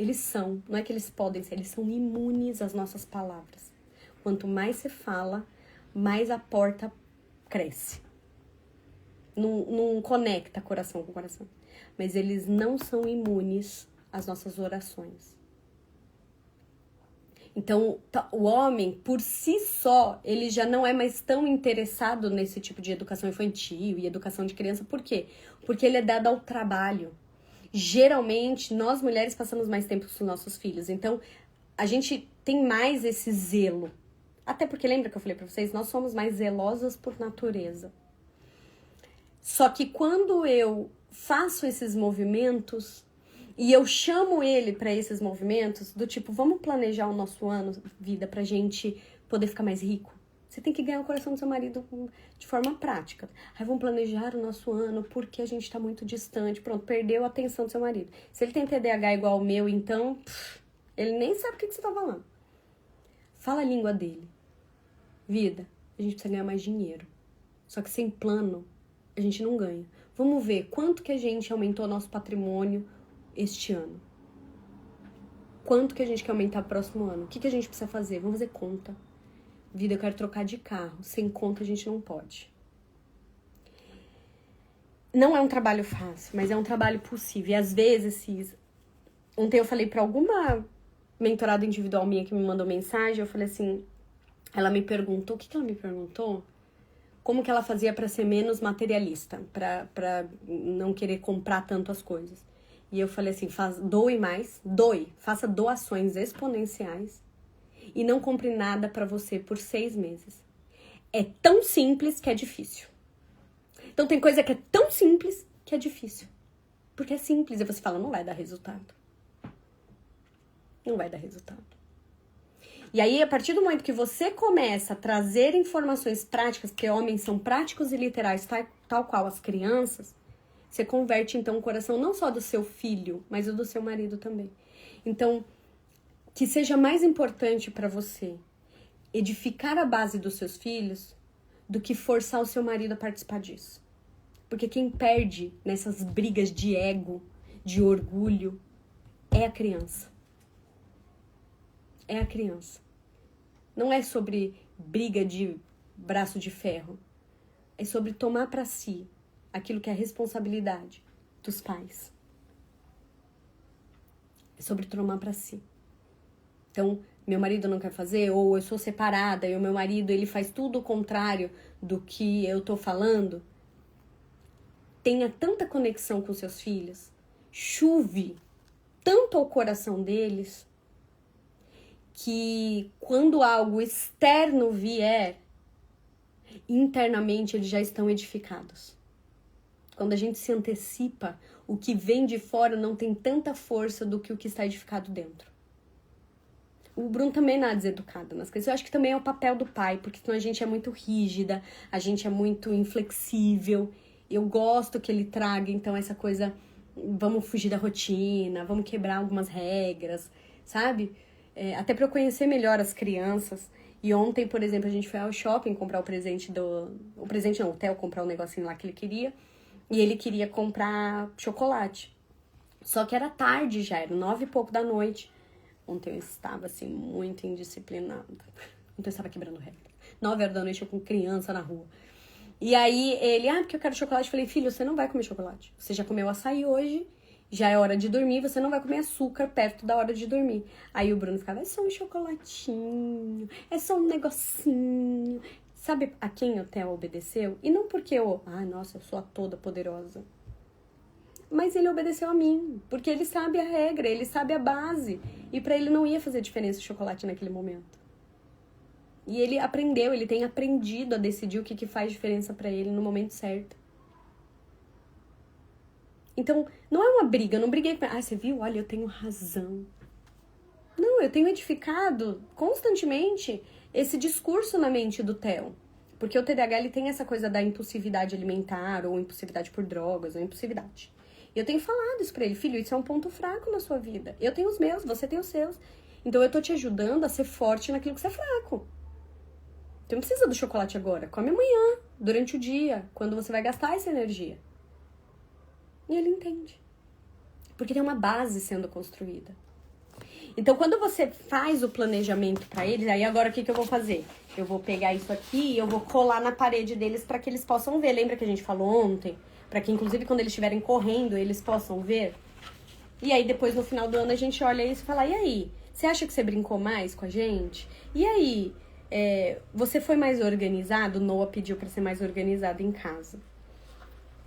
não é que eles podem ser, eles são imunes às nossas palavras. Quanto mais você fala, mais a porta cresce. Não conecta coração com coração. Mas eles não são imunes às nossas orações. Então, o homem, por si só, ele já não é mais tão interessado nesse tipo de educação infantil e educação de criança. Por quê? Porque ele é dado ao trabalho. Geralmente, nós mulheres passamos mais tempo com os nossos filhos. Então, a gente tem mais esse zelo. Até porque, lembra que eu falei pra vocês? Nós somos mais zelosas por natureza. Só que quando eu faço esses movimentos e eu chamo ele para esses movimentos, do tipo, vamos planejar o nosso ano, vida, pra gente poder ficar mais rico. Você tem que ganhar o coração do seu marido de forma prática. Aí vamos planejar o nosso ano porque a gente tá muito distante. Pronto, perdeu a atenção do seu marido. Se ele tem TDAH igual ao meu, então, ele nem sabe o que você tá falando. Fala a língua dele. Vida, a gente precisa ganhar mais dinheiro. Só que sem plano, a gente não ganha. Vamos ver quanto que a gente aumentou nosso patrimônio este ano. Quanto que a gente quer aumentar pro próximo ano? O que a gente precisa fazer? Vamos fazer conta. Vida, eu quero trocar de carro. Sem conta a gente não pode. Não é um trabalho fácil, mas é um trabalho possível. E às vezes, ontem eu falei pra alguma mentorada individual minha que me mandou mensagem, eu falei assim, ela me perguntou, o que ela me perguntou? Como que ela fazia pra ser menos materialista, pra não querer comprar tanto as coisas. E eu falei assim, doe mais, faça doações exponenciais e não compre nada pra você por 6 meses. É tão simples que é difícil. Então tem coisa que é tão simples que é difícil. Porque é simples e você fala, não vai dar resultado. Não vai dar resultado. E aí, a partir do momento que você começa a trazer informações práticas, porque homens são práticos e literais, tal qual as crianças, você converte, então, o coração não só do seu filho, mas o do seu marido também. Então, que seja mais importante para você edificar a base dos seus filhos do que forçar o seu marido a participar disso. Porque quem perde nessas brigas de ego, de orgulho, é a criança. É a criança. Não é sobre briga de braço de ferro. É sobre tomar para si aquilo que é a responsabilidade dos pais. É sobre tomar para si. Então, meu marido não quer fazer, ou eu sou separada e o meu marido ele faz tudo o contrário do que eu tô falando. Tenha tanta conexão com seus filhos, chuve tanto ao coração deles, que quando algo externo vier, internamente eles já estão edificados. Quando a gente se antecipa, o que vem de fora não tem tanta força do que o que está edificado dentro. O Bruno também não é deseducado nas coisas. Eu acho que também é o papel do pai, porque senão a gente é muito rígida, a gente é muito inflexível. Eu gosto que ele traga, então, essa coisa, vamos fugir da rotina, vamos quebrar algumas regras, sabe? Até para eu conhecer melhor as crianças. E ontem, por exemplo, a gente foi ao shopping comprar o presente o presente não, o Theo comprar um negocinho lá que ele queria. E ele queria comprar chocolate. Só que era tarde já, era 9 e pouco da noite. Ontem eu estava, assim, muito indisciplinada. Ontem eu estava quebrando regra. 9 horas da noite eu com criança na rua. E aí ele, porque eu quero chocolate. Eu falei, filho, você não vai comer chocolate. Você já comeu açaí hoje. Já é hora de dormir, você não vai comer açúcar perto da hora de dormir. Aí o Bruno ficava, é só um chocolatinho, é só um negocinho. Sabe a quem o Theo obedeceu? E não porque nossa, eu sou a toda poderosa. Mas ele obedeceu a mim, porque ele sabe a regra, ele sabe a base. E pra ele não ia fazer diferença o chocolate naquele momento. E ele aprendeu, ele tem aprendido a decidir o que faz diferença pra ele no momento certo. Então, não é uma briga, eu não briguei com... você viu? Olha, eu tenho razão. Não, eu tenho edificado constantemente esse discurso na mente do Theo. Porque o TDAH, ele tem essa coisa da impulsividade alimentar, ou impulsividade por drogas, ou impulsividade. E eu tenho falado isso pra ele, filho, isso é um ponto fraco na sua vida. Eu tenho os meus, você tem os seus. Então, eu tô te ajudando a ser forte naquilo que você é fraco. Você não precisa do chocolate agora, come amanhã, durante o dia, quando você vai gastar essa energia. E ele entende. Porque tem uma base sendo construída. Então, quando você faz o planejamento para eles, aí agora o que eu vou fazer? Eu vou pegar isso aqui e eu vou colar na parede deles para que eles possam ver. Lembra que a gente falou ontem? Para que, inclusive, quando eles estiverem correndo, eles possam ver. E aí, depois, no final do ano, a gente olha isso e fala, e aí? Você acha que você brincou mais com a gente? E aí? Você foi mais organizado? Noah pediu para ser mais organizado em casa.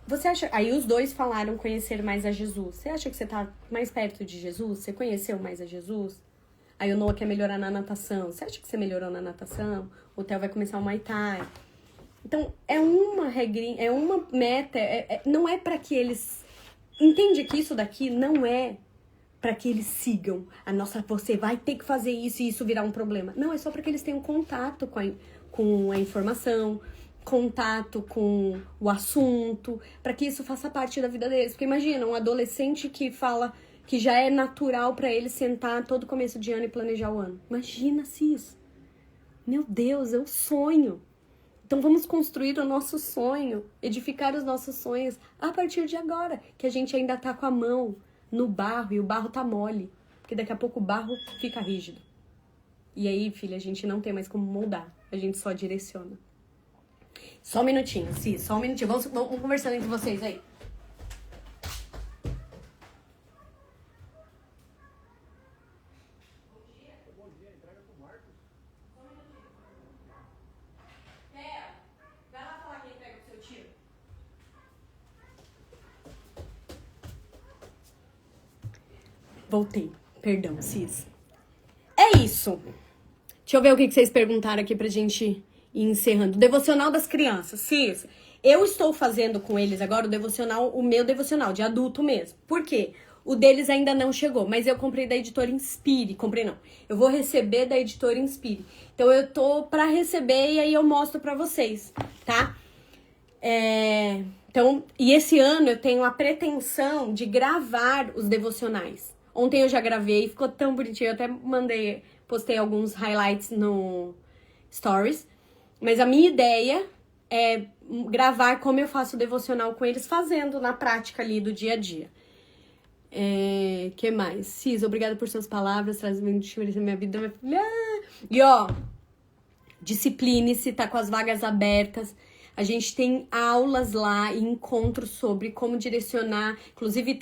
Você acha... Aí os dois falaram conhecer mais a Jesus. Você acha que você tá mais perto de Jesus? Você conheceu mais a Jesus? Aí o Noah quer melhorar na natação. Você acha que você melhorou na natação? O Theo vai começar o Muay Thai. Então, é uma regrinha, é uma meta. Não é pra que eles... Entende que isso daqui não é pra que eles sigam. Você vai ter que fazer isso e isso virar um problema. Não, é só pra que eles tenham contato com a informação, contato com o assunto, para que isso faça parte da vida deles. Porque imagina, um adolescente que fala que já é natural para ele sentar todo começo de ano e planejar o ano. Imagina se isso. Meu Deus, é um sonho. Então vamos construir o nosso sonho, edificar os nossos sonhos a partir de agora, que a gente ainda tá com a mão no barro e o barro tá mole. porque daqui a pouco o barro fica rígido. E aí, filha, a gente não tem mais como moldar, a gente só direciona. Só um minutinho, Cis, só um minutinho. Vamos conversando entre vocês aí. Voltei. Perdão, Cis. É isso. Deixa eu ver o que vocês perguntaram aqui pra gente ir encerrando. Devocional das crianças. Cis, eu estou fazendo com eles agora o meu devocional, de adulto mesmo. Por quê? O deles ainda não chegou, mas eu comprei da editora Inspire. Comprei não. Eu vou receber da editora Inspire. Então eu tô pra receber e aí eu mostro pra vocês, tá? Então, e esse ano eu tenho a pretensão de gravar os devocionais. Ontem eu já gravei, ficou tão bonitinho, eu até postei alguns highlights no Stories. Mas a minha ideia é gravar como eu faço o devocional com eles, fazendo na prática ali do dia a dia. Que mais? Cis, obrigada por suas palavras, trazendo na minha vida, minha filha. E ó, discipline-se, tá com as vagas abertas. A gente tem aulas lá e encontros sobre como direcionar. Inclusive,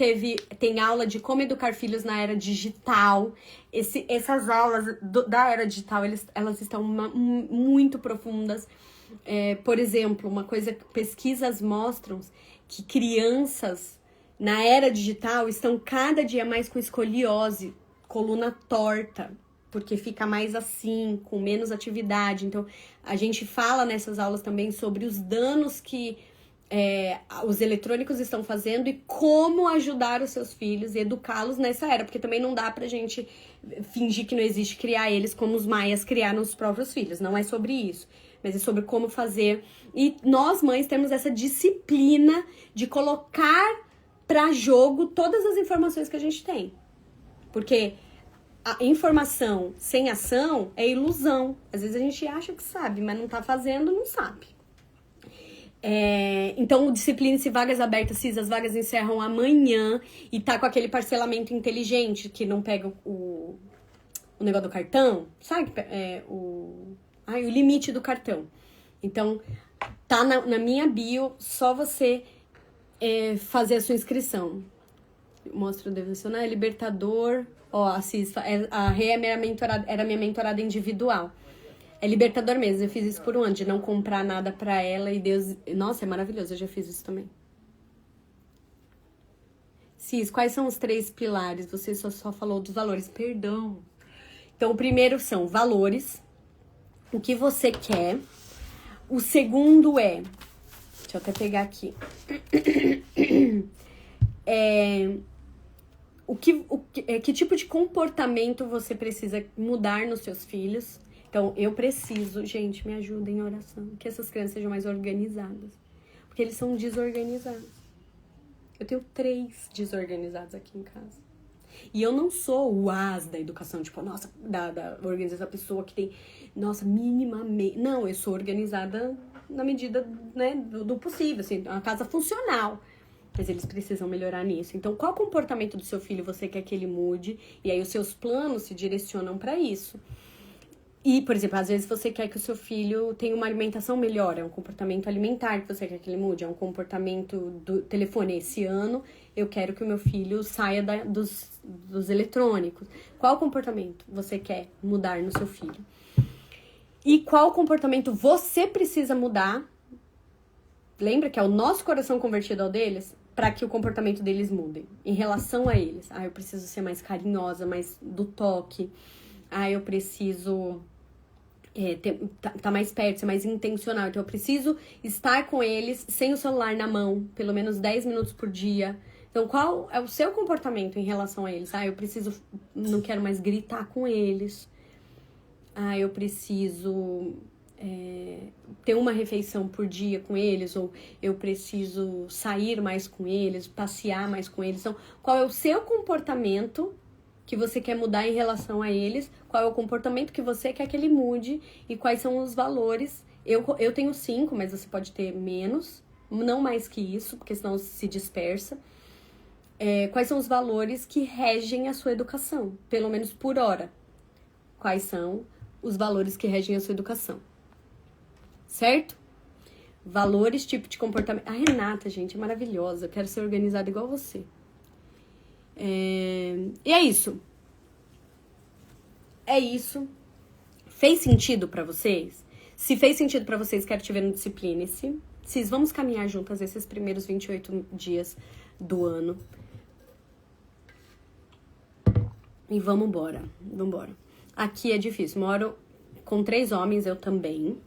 tem aula de como educar filhos na era digital. Essas aulas da era digital, elas estão muito profundas. Por exemplo, uma coisa que pesquisas mostram que crianças na era digital estão cada dia mais com escoliose, coluna torta, porque fica mais assim, com menos atividade. Então, a gente fala nessas aulas também sobre os danos que os eletrônicos estão fazendo e como ajudar os seus filhos e educá-los nessa era, porque também não dá pra gente fingir que não existe criar eles como os maias criaram os próprios filhos. Não é sobre isso, mas é sobre como fazer. E nós, mães, temos essa disciplina de colocar pra jogo todas as informações que a gente tem. Porque a informação sem ação é ilusão. Às vezes a gente acha que sabe, mas não tá fazendo, não sabe. Então, disciplina-se, vagas abertas, Cis, as vagas encerram amanhã e tá com aquele parcelamento inteligente que não pega o negócio do cartão, sabe? O limite do cartão. Então, tá na minha bio, só você fazer a sua inscrição. Mostra o devocional, libertador. Ó, a Cis, a Rê era minha mentorada individual. É libertador mesmo, eu fiz isso por um ano, de não comprar nada pra ela e Deus... Nossa, é maravilhoso, eu já fiz isso também. Cis, quais são os 3 pilares? Você só falou dos valores, perdão. Então, o primeiro são valores, o que você quer. O segundo deixa eu até pegar aqui. Que tipo de comportamento você precisa mudar nos seus filhos? Então, eu preciso, gente, me ajudem em oração, que essas crianças sejam mais organizadas. Porque eles são desorganizados. Eu tenho 3 desorganizados aqui em casa. E eu não sou o as da educação, tipo, nossa, da organização, a pessoa que tem, nossa, minimamente. Não, eu sou organizada na medida, né, do possível, assim, uma casa funcional. Mas eles precisam melhorar nisso. Então, qual comportamento do seu filho você quer que ele mude? E aí, os seus planos se direcionam para isso. E, por exemplo, às vezes você quer que o seu filho tenha uma alimentação melhor, é um comportamento alimentar que você quer que ele mude, é um comportamento do telefone. Esse ano, eu quero que o meu filho saia dos eletrônicos. Qual comportamento você quer mudar no seu filho? E qual comportamento você precisa mudar? Lembra que é o nosso coração convertido ao deles? Para que o comportamento deles mude em relação a eles. Eu preciso ser mais carinhosa, mais do toque. Eu preciso tá mais perto, ser mais intencional. Então, eu preciso estar com eles sem o celular na mão, pelo menos 10 minutos por dia. Então, qual é o seu comportamento em relação a eles? Não quero mais gritar com eles. Eu preciso ter uma refeição por dia com eles, ou eu preciso sair mais com eles, passear mais com eles. Então, qual é o seu comportamento que você quer mudar em relação a eles? Qual é o comportamento que você quer que ele mude? E quais são os valores? Eu tenho 5, mas você pode ter menos, não mais que isso, porque senão se dispersa. Quais são os valores que regem a sua educação, pelo menos por hora. Quais são os valores que regem a sua educação, certo? Valores, tipo de comportamento. A Renata, gente, é maravilhosa. Eu quero ser organizada igual você. E é isso. É isso. Fez sentido pra vocês? Se fez sentido pra vocês, quero te ver no Discipline-se. Vamos caminhar juntas esses primeiros 28 dias do ano. E vamos embora. Aqui é difícil. Moro com 3 homens, eu também.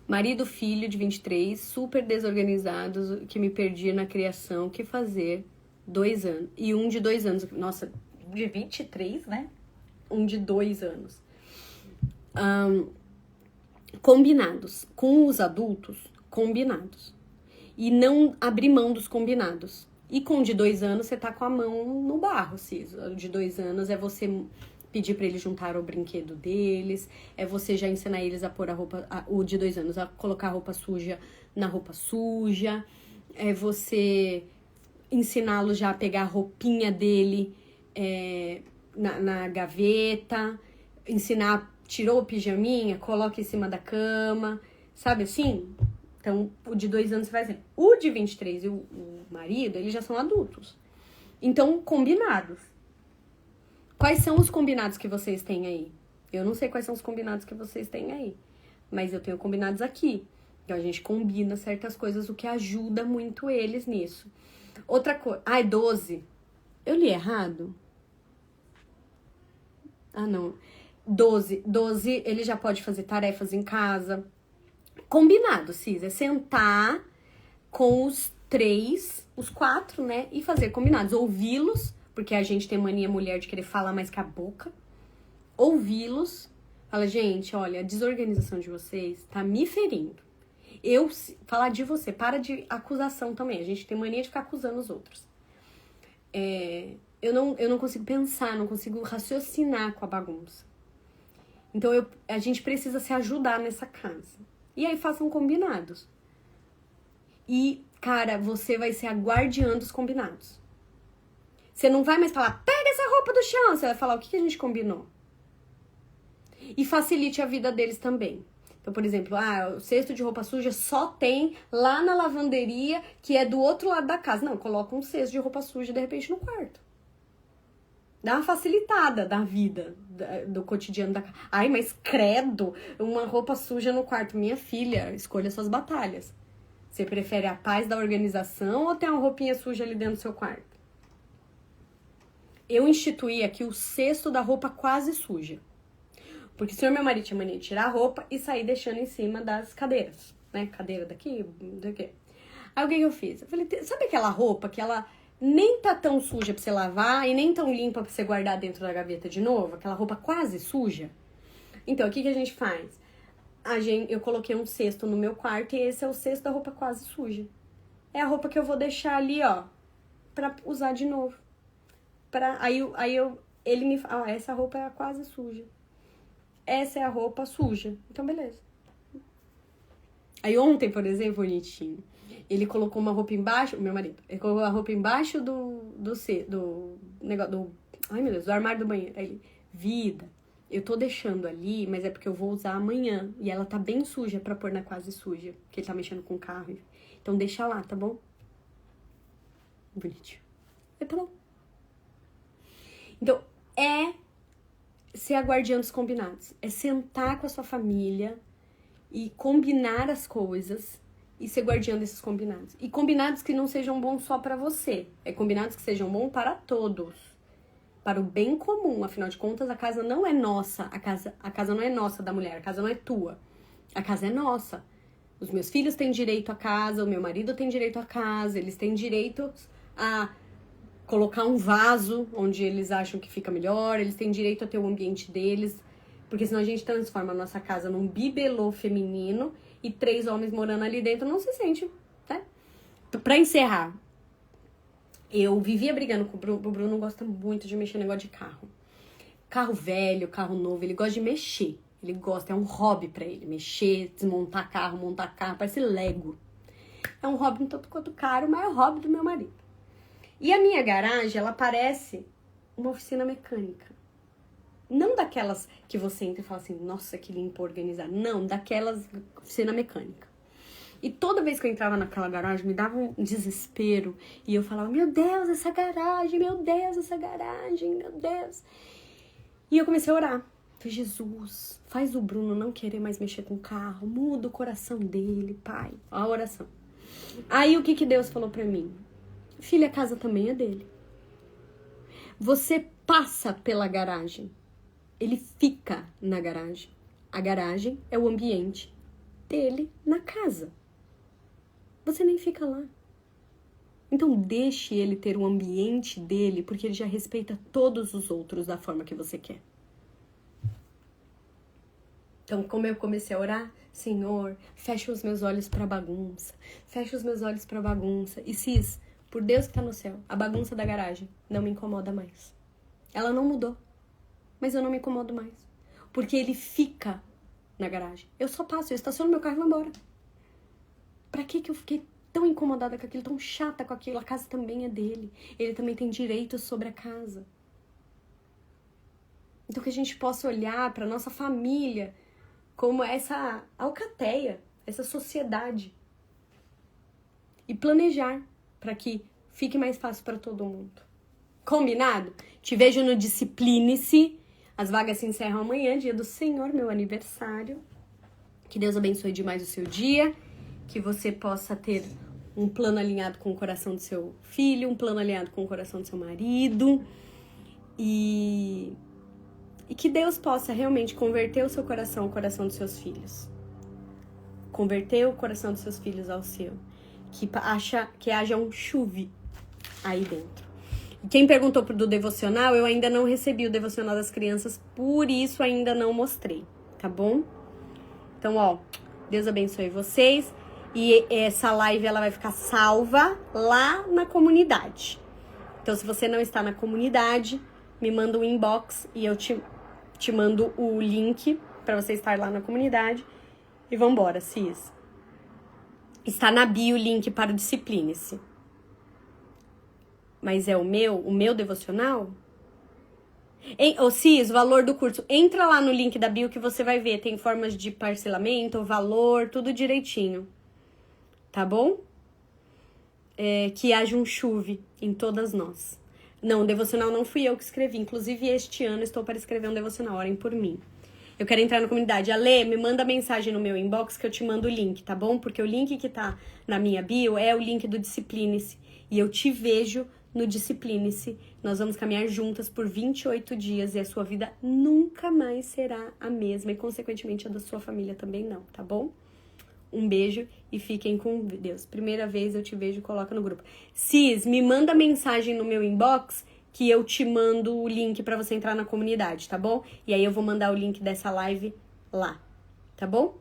Marido, filho de 23, super desorganizados, que me perdi na criação. O que fazer? 2 anos. E um de 2 anos. Nossa, De 23, né? um de 2 anos. Combinados. Com os adultos, combinados. E não abrir mão dos combinados. E com o de 2 anos, você tá com a mão no barro, Cis. O de 2 anos é você pedir pra eles juntar o brinquedo deles, é você já ensinar eles a pôr a roupa, o de 2 anos, a colocar a roupa suja na roupa suja, é você ensiná-los já a pegar a roupinha dele na gaveta, ensinar, tirou o pijaminha, coloca em cima da cama, sabe assim? Então, o de 2 anos você vai assim. O de 23 e o marido, eles já são adultos. Então, combinados. Quais são os combinados que vocês têm aí? Eu não sei quais são os combinados que vocês têm aí. Mas eu tenho combinados aqui. Então, a gente combina certas coisas, o que ajuda muito eles nisso. Outra coisa... 12. Eu li errado? Não. 12, ele já pode fazer tarefas em casa. Combinado, Cis. É sentar com os 4, né? E fazer combinados. Ouvi-los, porque a gente tem mania mulher de querer falar mais que a boca. Ouvi-los. Fala, gente, olha, a desorganização de vocês tá me ferindo. Falar de você, para de acusação também. A gente tem mania de ficar acusando os outros. Eu não consigo pensar, não consigo raciocinar com a bagunça. Então, a gente precisa se ajudar nessa casa. E aí, façam combinados. E, cara, você vai ser a guardiã dos combinados. Você não vai mais falar, pega essa roupa do chão. Você vai falar, o que a gente combinou? E facilite a vida deles também. Então, por exemplo, o cesto de roupa suja só tem lá na lavanderia, que é do outro lado da casa. Não, coloca um cesto de roupa suja, de repente, no quarto. Dá uma facilitada da vida, do cotidiano da casa. Ai, mas credo, uma roupa suja no quarto. Minha filha, escolha suas batalhas. Você prefere a paz da organização ou ter uma roupinha suja ali dentro do seu quarto? Eu instituí aqui o cesto da roupa quase suja. Porque o senhor, meu marido, tinha mania de tirar a roupa e sair deixando em cima das cadeiras. Né? Cadeira daqui, daqui. Aí o que eu fiz? Eu falei, sabe aquela roupa que ela nem tá tão suja pra você lavar e nem tão limpa pra você guardar dentro da gaveta de novo? Aquela roupa quase suja? Então, o que a gente faz? Eu coloquei um cesto no meu quarto e esse é o cesto da roupa quase suja. É a roupa que eu vou deixar ali, ó, pra usar de novo. Ele me fala, essa roupa é a quase suja. Essa é a roupa suja. Então, beleza. Aí ontem, por exemplo, bonitinho, ele colocou uma roupa embaixo, o meu marido, ele colocou a roupa embaixo do negócio, ai meu Deus, do armário do banheiro. Aí ele, vida, eu tô deixando ali, mas é porque eu vou usar amanhã. E ela tá bem suja pra pôr na quase suja, porque ele tá mexendo com o carro. Então deixa lá, tá bom? Bonitinho. Tá bom. Então, ser a guardiã dos combinados. É sentar com a sua família e combinar as coisas e ser guardiã desses combinados. E combinados que não sejam bons só pra você. Combinados que sejam bons para todos. Para o bem comum. Afinal de contas, a casa não é nossa. A casa não é nossa da mulher. A casa não é tua. A casa é nossa. Os meus filhos têm direito à casa. O meu marido tem direito à casa. Eles têm direito a colocar um vaso onde eles acham que fica melhor, eles têm direito a ter o ambiente deles, porque senão a gente transforma a nossa casa num bibelô feminino e 3 homens morando ali dentro não se sente, né? Pra encerrar, eu vivia brigando com o Bruno gosta muito de mexer no negócio de carro. Carro velho, carro novo, ele gosta de mexer, ele gosta, é um hobby pra ele, mexer, desmontar carro, montar carro, parece Lego. É um hobby um tanto quanto caro, mas é o hobby do meu marido. E a minha garagem, ela parece uma oficina mecânica. Não daquelas que você entra e fala assim, nossa, que limpo, organizado. Não, daquelas oficina mecânica. E toda vez que eu entrava naquela garagem, me dava um desespero. E eu falava, meu Deus, essa garagem, meu Deus, essa garagem, meu Deus. E eu comecei a orar. Falei, Jesus, faz o Bruno não querer mais mexer com o carro. Muda o coração dele, pai. A oração. Aí o que Deus falou pra mim? Filha, a casa também é dele. Você passa pela garagem. Ele fica na garagem. A garagem é o ambiente dele na casa. Você nem fica lá. Então deixe ele ter o ambiente dele, porque ele já respeita todos os outros da forma que você quer. Então, como eu comecei a orar, Senhor, fecha os meus olhos para bagunça. Fecha os meus olhos para bagunça. E Cis, por Deus que tá no céu, a bagunça da garagem não me incomoda mais. Ela não mudou, mas eu não me incomodo mais. Porque ele fica na garagem. Eu só passo, eu estaciono meu carro e vou embora. Pra que eu fiquei tão incomodada com aquilo, tão chata com aquilo? A casa também é dele. Ele também tem direito sobre a casa. Então que a gente possa olhar pra nossa família como essa alcateia, essa sociedade. E planejar para que fique mais fácil para todo mundo. Combinado? Te vejo no Discipline-se. As vagas se encerram amanhã, dia do Senhor, meu aniversário. Que Deus abençoe demais o seu dia. Que você possa ter um plano alinhado com o coração do seu filho, um plano alinhado com o coração do seu marido. E que Deus possa realmente converter o seu coração ao coração dos seus filhos. Converter o coração dos seus filhos ao seu. Que haja um chuve aí dentro. E quem perguntou do devocional, eu ainda não recebi o devocional das crianças, por isso ainda não mostrei, tá bom? Então, ó, Deus abençoe vocês. E essa live, ela vai ficar salva lá na comunidade. Então, se você não está na comunidade, me manda um inbox e eu te mando o link para você estar lá na comunidade. E vambora, Cis. Está na bio o link para o Discipline-se. Mas é o meu devocional? Ô Cis, o valor do curso. Entra lá no link da bio que você vai ver. Tem formas de parcelamento, valor, tudo direitinho. Tá bom? Que haja um chuve em todas nós. Não, o devocional não fui eu que escrevi. Inclusive, este ano estou para escrever um devocional. Orem por mim. Eu quero entrar na comunidade. Ale, me manda mensagem no meu inbox que eu te mando o link, tá bom? Porque o link que tá na minha bio é o link do Discipline-se. E eu te vejo no Discipline-se. Nós vamos caminhar juntas por 28 dias e a sua vida nunca mais será a mesma. E, consequentemente, a da sua família também não, tá bom? Um beijo e fiquem com Deus. Primeira vez eu te vejo, coloca no grupo. Cis, me manda mensagem no meu inbox que eu te mando o link pra você entrar na comunidade, tá bom? E aí eu vou mandar o link dessa live lá, tá bom?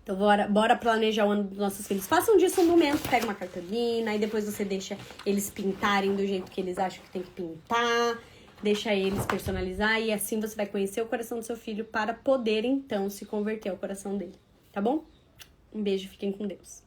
Então bora planejar o ano dos nossos filhos. Façam disso um momento, pega uma cartolina e depois você deixa eles pintarem do jeito que eles acham que tem que pintar. Deixa eles personalizar e assim você vai conhecer o coração do seu filho para poder então se converter ao coração dele, tá bom? Um beijo, fiquem com Deus.